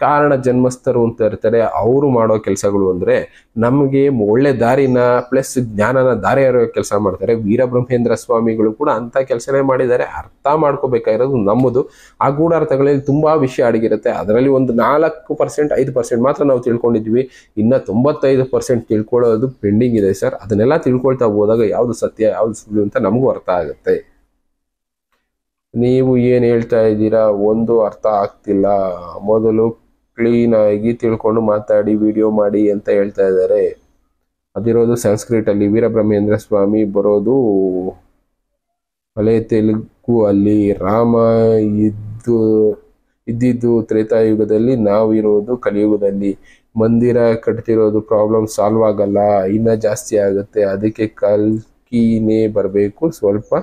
ಕಾರಣ ಜನ್ಮಸ್ಥರು ಅಂತ ಇರ್ತಾರೆ. ಅವರು ಮಾಡೋ ಕೆಲಸಗಳು ಅಂದ್ರೆ ನಮಗೆ ಒಳ್ಳೆ ದಾರಿನ ಪ್ಲಸ್ ಜ್ಞಾನನ ದಾರಿ ಇರೋ ಕೆಲಸ ಮಾಡ್ತಾರೆ. ವೀರಬ್ರಹ್ಮೇಂದ್ರ ಸ್ವಾಮಿಗಳು ಕೂಡ ಅಂತ ಕೆಲಸನೇ ಮಾಡಿದ್ದಾರೆ. ಅರ್ಥ ಮಾಡ್ಕೋಬೇಕಾಗಿರೋದು ನಮ್ಮದು. ಆ ಗೂಢಾರ್ಥಗಳಲ್ಲಿ ತುಂಬಾ ವಿಷಯ ಅಡಗಿರುತ್ತೆ. ಅದರಲ್ಲಿ ಒಂದು 4%, 5% ಮಾತ್ರ ನಾವು ತಿಳ್ಕೊಂಡಿದ್ವಿ. ಇನ್ನ 95% ತಿಳ್ಕೊಳ್ಳೋದು ಪೆಂಡಿಂಗ್ ಇದೆ ಸರ್. ಅದನ್ನೆಲ್ಲ ತಿಳ್ಕೊಳ್ತಾ ಹೋದಾಗ ಯಾವ್ದು ಸತ್ಯ ಯಾವ್ದು ಸುಳ್ಳು ಅಂತ ನಮಗೂ ಅರ್ಥ ಆಗುತ್ತೆ. ನೀವು ಏನು ಹೇಳ್ತಾ ಇದ್ದೀರಾ ಒಂದು ಅರ್ಥ ಆಗ್ತಿಲ್ಲ. ಮೊದಲು ಕ್ಲೀನ್ ಆಗಿ ತಿಳ್ಕೊಂಡು ಮಾತಾಡಿ ವಿಡಿಯೋ ಮಾಡಿ ಅಂತ ಹೇಳ್ತಾ ಇದ್ದಾರೆ. ಅದಿರೋದು ಸಂಸ್ಕೃತ ಅಲ್ಲಿ. ವೀರಬ್ರಹ್ಮೇಂದ್ರ ಸ್ವಾಮಿ ಬರೋದು ಹಳೆ ತೆಲುಗು ಅಲ್ಲಿ. ರಾಮ ಇದ್ದಿದ್ದು ತ್ರೇತಾಯುಗದಲ್ಲಿ, ನಾವಿರೋದು ಕಲಿಯುಗದಲ್ಲಿ. ಮಂದಿರ ಕಟ್ತಿರೋದು ಪ್ರಾಬ್ಲಮ್ ಸಾಲ್ವ್ ಆಗಲ್ಲ, ಇನ್ನ ಜಾಸ್ತಿ ಆಗುತ್ತೆ. ಅದಕ್ಕೆ ಕಲ್ಕಿನೇ ಬರಬೇಕು. ಸ್ವಲ್ಪ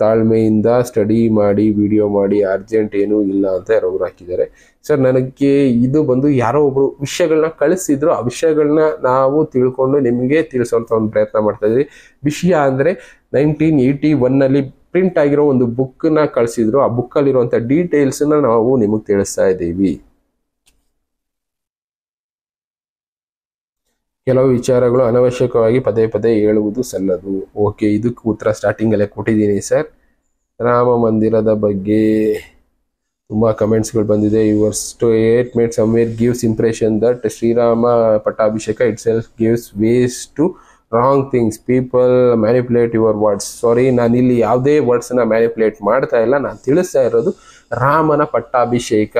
ತಾಳ್ಮೆಯಿಂದ ಸ್ಟಡಿ ಮಾಡಿ ವಿಡಿಯೋ ಮಾಡಿ, ಅರ್ಜೆಂಟ್ ಏನೂ ಇಲ್ಲ ಅಂತ ಯಾರೊಬ್ರು ಹಾಕಿದ್ದಾರೆ. ಸರ್, ನನಗೆ ಇದು ಬಂದು ಯಾರೋ ಒಬ್ರು ವಿಷಯಗಳನ್ನ ಕಳಿಸಿದ್ರು. ಆ ವಿಷಯಗಳನ್ನ ನಾವು ತಿಳ್ಕೊಂಡು ನಿಮಗೆ ತಿಳಿಸೋಂಥ ಒಂದು ಪ್ರಯತ್ನ ಮಾಡ್ತಾ ಇದ್ವಿ. ವಿಷಯ ಅಂದ್ರೆ 1981 ಪ್ರಿಂಟ್ ಆಗಿರೋ ಒಂದು ಬುಕ್ನ ಕಳಿಸಿದ್ರು. ಆ ಬುಕ್ಕಲ್ಲಿರುವಂಥ ಡೀಟೇಲ್ಸ್ನ ನಾವು ನಿಮಗೆ ತಿಳಿಸ್ತಾ ಇದ್ದೀವಿ. ಕೆಲವು ವಿಚಾರಗಳು ಅನವಶ್ಯಕವಾಗಿ ಪದೇ ಪದೇ ಹೇಳುವುದು ಸಲ್ಲದು. ಓಕೆ, ಇದಕ್ಕೆ ಉತ್ತರ ಸ್ಟಾರ್ಟಿಂಗ್ ಅಲ್ಲೇ ಕೊಟ್ಟಿದ್ದೀನಿ ಸರ್. ರಾಮ ಮಂದಿರದ ಬಗ್ಗೆ ತುಂಬಾ ಕಮೆಂಟ್ಸ್ಗಳು ಬಂದಿದೆ. Your statement somewhere gives impression that Shri Rama pattabhisheka itself gives ways to wrong things. People manipulate your words. Sorry, ನಾನು ಇಲ್ಲಿ ಯಾವುದೇ ವರ್ಡ್ಸ್ನ ಮ್ಯಾನಿಪುಲೇಟ್ ಮಾಡ್ತಾ ಇಲ್ಲ. ನಾನು ತಿಳಿಸ್ತಾ ಇರೋದು ರಾಮನ ಪಟ್ಟಾಭಿಷೇಕ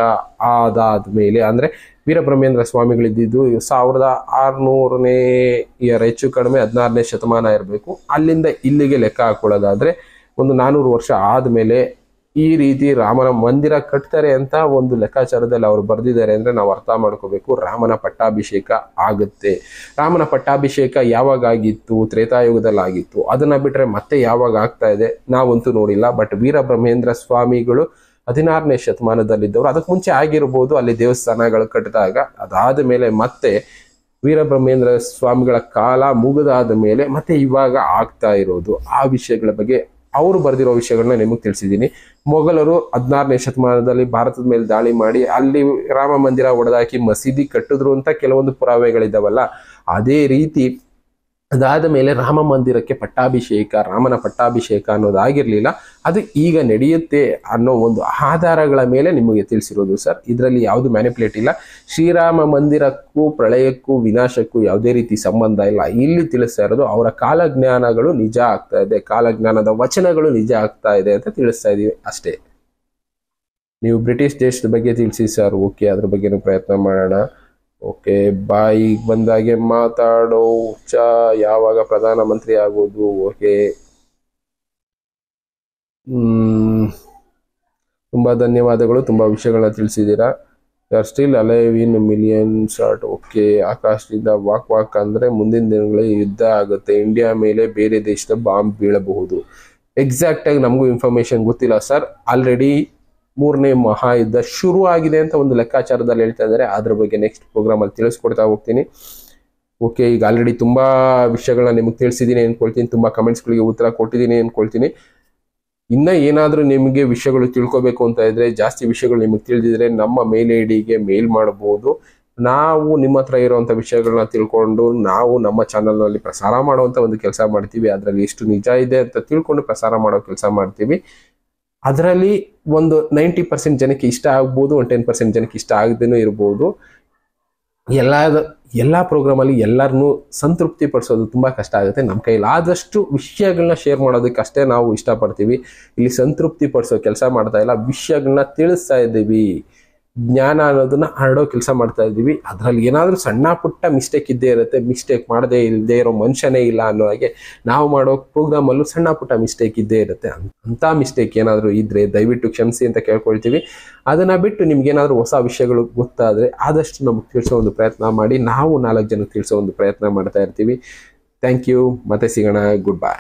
ಆದಾದ್ಮೇಲೆ ಅಂದ್ರೆ ವೀರಬ್ರಹ್ಮೇಂದ್ರ ಸ್ವಾಮಿಗಳಿದ್ದು 1600ನೇ ಇಯರ್, ಹೆಚ್ಚು ಕಡಿಮೆ 16ನೇ ಶತಮಾನ ಇರಬೇಕು. ಅಲ್ಲಿಂದ ಇಲ್ಲಿಗೆ ಲೆಕ್ಕ ಹಾಕೊಳ್ಳೋದಾದ್ರೆ ಒಂದು 400 ವರ್ಷ ಆದ್ಮೇಲೆ ಈ ರೀತಿ ರಾಮನ ಮಂದಿರ ಕಟ್ತಾರೆ ಅಂತ ಒಂದು ಲೆಕ್ಕಾಚಾರದಲ್ಲಿ ಅವರು ಬರೆದಿದ್ದಾರೆ ಅಂದ್ರೆ ನಾವು ಅರ್ಥ ಮಾಡ್ಕೋಬೇಕು. ರಾಮನ ಪಟ್ಟಾಭಿಷೇಕ ಆಗುತ್ತೆ. ರಾಮನ ಪಟ್ಟಾಭಿಷೇಕ ಯಾವಾಗ ಆಗಿತ್ತು? ತ್ರೇತಾಯುಗದಲ್ಲಿ ಆಗಿತ್ತು. ಅದನ್ನ ಬಿಟ್ರೆ ಮತ್ತೆ ಯಾವಾಗ ಆಗ್ತಾ ಇದೆ ನಾವಂತೂ ನೋಡಿಲ್ಲ. ಬಟ್ ವೀರಬ್ರಹ್ಮೇಂದ್ರ ಸ್ವಾಮಿಗಳು 16ನೇ ಶತಮಾನದಲ್ಲಿದ್ದವರು. ಅದಕ್ಕೆ ಮುಂಚೆ ಆಗಿರ್ಬೋದು ಅಲ್ಲಿ ದೇವಸ್ಥಾನಗಳು ಕಟ್ಟಿದಾಗ. ಅದಾದ ಮೇಲೆ ಮತ್ತೆ ವೀರಬ್ರಹ್ಮೇಂದ್ರ ಸ್ವಾಮಿಗಳ ಕಾಲ ಮುಗಿದಾದ ಮೇಲೆ ಮತ್ತೆ ಇವಾಗ ಆಗ್ತಾ ಇರೋದು. ಆ ವಿಷಯಗಳ ಬಗ್ಗೆ ಅವರು ಬರೆದಿರೋ ವಿಷಯಗಳನ್ನ ನಿಮಗೆ ತಿಳಿಸಿದ್ದೀನಿ. ಮೊಘಲರು 16ನೇ ಶತಮಾನದಲ್ಲಿ ಭಾರತದ ಮೇಲೆ ದಾಳಿ ಮಾಡಿ ಅಲ್ಲಿ ರಾಮ ಮಂದಿರ ಒಡೆದಾಕಿ ಮಸೀದಿ ಕಟ್ಟಿದ್ರು ಅಂತ ಕೆಲವೊಂದು ಪುರಾವೆಗಳಿದ್ದಾವಲ್ಲ, ಅದೇ ರೀತಿ ಅದಾದ ಮೇಲೆ ರಾಮ ಮಂದಿರಕ್ಕೆ ರಾಮನ ಪಟ್ಟಾಭಿಷೇಕ ಅನ್ನೋದಾಗಿರ್ಲಿಲ್ಲ. ಅದು ಈಗ ನಡೆಯುತ್ತೆ ಅನ್ನೋ ಒಂದು ಆಧಾರಗಳ ಮೇಲೆ ನಿಮಗೆ ತಿಳಿಸಿರೋದು ಸರ್. ಇದರಲ್ಲಿ ಯಾವುದು ಮ್ಯಾನಿಪುಲೇಟ್ ಇಲ್ಲ. ಶ್ರೀರಾಮ ಮಂದಿರಕ್ಕೂ ಪ್ರಳಯಕ್ಕೂ ವಿನಾಶಕ್ಕೂ ಯಾವುದೇ ರೀತಿ ಸಂಬಂಧ ಇಲ್ಲ. ಇಲ್ಲಿ ತಿಳಿಸ್ತಾ ಇರೋದು ಅವರ ಕಾಲಜ್ಞಾನಗಳು ನಿಜ ಆಗ್ತಾ ಇದೆ, ಕಾಲಜ್ಞಾನದ ವಚನಗಳು ನಿಜ ಆಗ್ತಾ ಇದೆ ಅಂತ ತಿಳಿಸ್ತಾ ಇದೀವಿ ಅಷ್ಟೇ. ನೀವು ಬ್ರಿಟಿಷ್ ದೇಶದ ಬಗ್ಗೆ ತಿಳಿಸಿ ಸರ್. ಓಕೆ, ಅದ್ರ ಬಗ್ಗೆನೂ ಪ್ರಯತ್ನ ಮಾಡೋಣ. ಓಕೆ, ಬಾಯಿಗೆ ಬಂದಾಗೆ ಮಾತಾಡೋ ಯಾವಾಗ ಪ್ರಧಾನಮಂತ್ರಿ ಆಗೋದು? ಓಕೆ, ತುಂಬಾ ಧನ್ಯವಾದಗಳು. ತುಂಬಾ ವಿಷಯಗಳನ್ನ ತಿಳಿಸಿದ್ದೀರಾ. Are still alive in million short. Okay, ಆಕಾಶದಿಂದ ವಾಕ್ ಅಂದ್ರೆ ಮುಂದಿನ ದಿನಗಳಲ್ಲಿ ಯುದ್ಧ ಆಗುತ್ತೆ. ಇಂಡಿಯಾ ಮೇಲೆ ಬೇರೆ ದೇಶದ ಬಾಂಬ್ ಬೀಳಬಹುದು. ಎಕ್ಸಾಕ್ಟ್ ಆಗಿ ನಮಗೂ ಇನ್ಫಾರ್ಮೇಶನ್ ಗೊತ್ತಿಲ್ಲ ಸರ್. ಆಲ್ರೆಡಿ 3ನೇ ಮಹಾಯುದ್ಧ ಶುರು ಆಗಿದೆ ಅಂತ ಒಂದು ಲೆಕ್ಕಾಚಾರದಲ್ಲಿ ಹೇಳ್ತಾ ಇದ್ದಾರೆ. ಅದ್ರ ಬಗ್ಗೆ ನೆಕ್ಸ್ಟ್ ಪ್ರೋಗ್ರಾಮ್ ಅಲ್ಲಿ ತಿಳಿಸ್ಕೊಡ್ತಾ ಹೋಗ್ತೀನಿ. ಓಕೆ, ಈಗ ಆಲ್ರೆಡಿ ತುಂಬಾ ವಿಷಯಗಳನ್ನ ನಿಮಗೆ ತಿಳಿಸಿದ್ದೀನಿ ಅನ್ಕೊಳ್ತೀನಿ. ತುಂಬಾ ಕಮೆಂಟ್ಸ್ಗಳಿಗೆ ಉತ್ತರ ಕೊಟ್ಟಿದ್ದೀನಿ ಅನ್ಕೊಳ್ತೀನಿ. ಇನ್ನ ಏನಾದ್ರೂ ನಿಮಗೆ ವಿಷಯಗಳು ತಿಳ್ಕೊಬೇಕು ಅಂತ ಇದ್ರೆ, ಜಾಸ್ತಿ ವಿಷಯಗಳು ನಿಮಗೆ ತಿಳಿದಿದ್ರೆ ನಮ್ಮ ಮೇಲ್ ಐಡಿಗೆ ಮೇಲ್ ಮಾಡಬಹುದು. ನಾವು ನಿಮ್ಮ ಹತ್ರ ಇರುವಂತ ವಿಷಯಗಳನ್ನ ತಿಳ್ಕೊಂಡು ನಾವು ನಮ್ಮ ಚಾನಲ್ ನಲ್ಲಿ ಪ್ರಸಾರ ಮಾಡುವಂತ ಒಂದು ಕೆಲಸ ಮಾಡ್ತೀವಿ. ಅದರಲ್ಲಿ ಎಷ್ಟು ನಿಜ ಇದೆ ಅಂತ ತಿಳ್ಕೊಂಡು ಪ್ರಸಾರ ಮಾಡೋ ಕೆಲಸ ಮಾಡ್ತೀವಿ. ಅದರಲ್ಲಿ ಒಂದು 90% ಜನಕ್ಕೆ ಇಷ್ಟ ಆಗ್ಬೋದು, ಒಂದು 10% ಜನಕ್ಕೆ ಇಷ್ಟ ಆಗದೇನೂ ಇರ್ಬೋದು. ಎಲ್ಲ ಪ್ರೋಗ್ರಾಮಲ್ಲಿ ಎಲ್ಲರನ್ನೂ ಸಂತೃಪ್ತಿ ಪಡಿಸೋದು ತುಂಬ ಕಷ್ಟ ಆಗುತ್ತೆ. ನಮ್ಮ ಕೈಲಿ ಆದಷ್ಟು ವಿಷಯಗಳನ್ನ ಶೇರ್ ಮಾಡೋದಕ್ಕಷ್ಟೇ ನಾವು ಇಷ್ಟಪಡ್ತೀವಿ. ಇಲ್ಲಿ ಸಂತೃಪ್ತಿ ಪಡಿಸೋ ಕೆಲಸ ಮಾಡ್ತಾ ಇಲ್ಲ, ವಿಷಯಗಳನ್ನ ತಿಳಿಸ್ತಾ ಇದ್ದೀವಿ, ಜ್ಞಾನ ಅನ್ನೋದನ್ನ ಹರಡೋ ಕೆಲಸ ಮಾಡ್ತಾ ಇದ್ದೀವಿ. ಅದರಲ್ಲಿ ಏನಾದರೂ ಸಣ್ಣ ಪುಟ್ಟ ಮಿಸ್ಟೇಕ್ ಇದ್ದೇ ಇರುತ್ತೆ. ಮಿಸ್ಟೇಕ್ ಮಾಡದೇ ಇಲ್ಲದೆ ಇರೋ ಮನುಷ್ಯನೇ ಇಲ್ಲ ಅನ್ನೋ ಹಾಗೆ ನಾವು ಮಾಡೋ ಪ್ರೋಗ್ರಾಮಲ್ಲೂ ಸಣ್ಣ ಪುಟ್ಟ ಮಿಸ್ಟೇಕ್ ಇದ್ದೇ ಇರುತ್ತೆ. ಅಂಥ ಮಿಸ್ಟೇಕ್ ಏನಾದರೂ ಇದ್ದರೆ ದಯವಿಟ್ಟು ಕ್ಷಮಿಸಿ ಅಂತ ಕೇಳ್ಕೊಳ್ತೀವಿ. ಅದನ್ನು ಬಿಟ್ಟು ನಿಮ್ಗೇನಾದರೂ ಹೊಸ ವಿಷಯಗಳು ಗೊತ್ತಾದರೆ ಆದಷ್ಟು ನಮಗೆ ತಿಳಿಸೋ ಒಂದು ಪ್ರಯತ್ನ ಮಾಡಿ. ನಾವು 4 ಜನಕ್ಕೆ ತಿಳಿಸೋ ಒಂದು ಪ್ರಯತ್ನ ಮಾಡ್ತಾ ಇರ್ತೀವಿ. Thank you. ಮತ್ತೆ ಸಿಗೋಣ. Good by.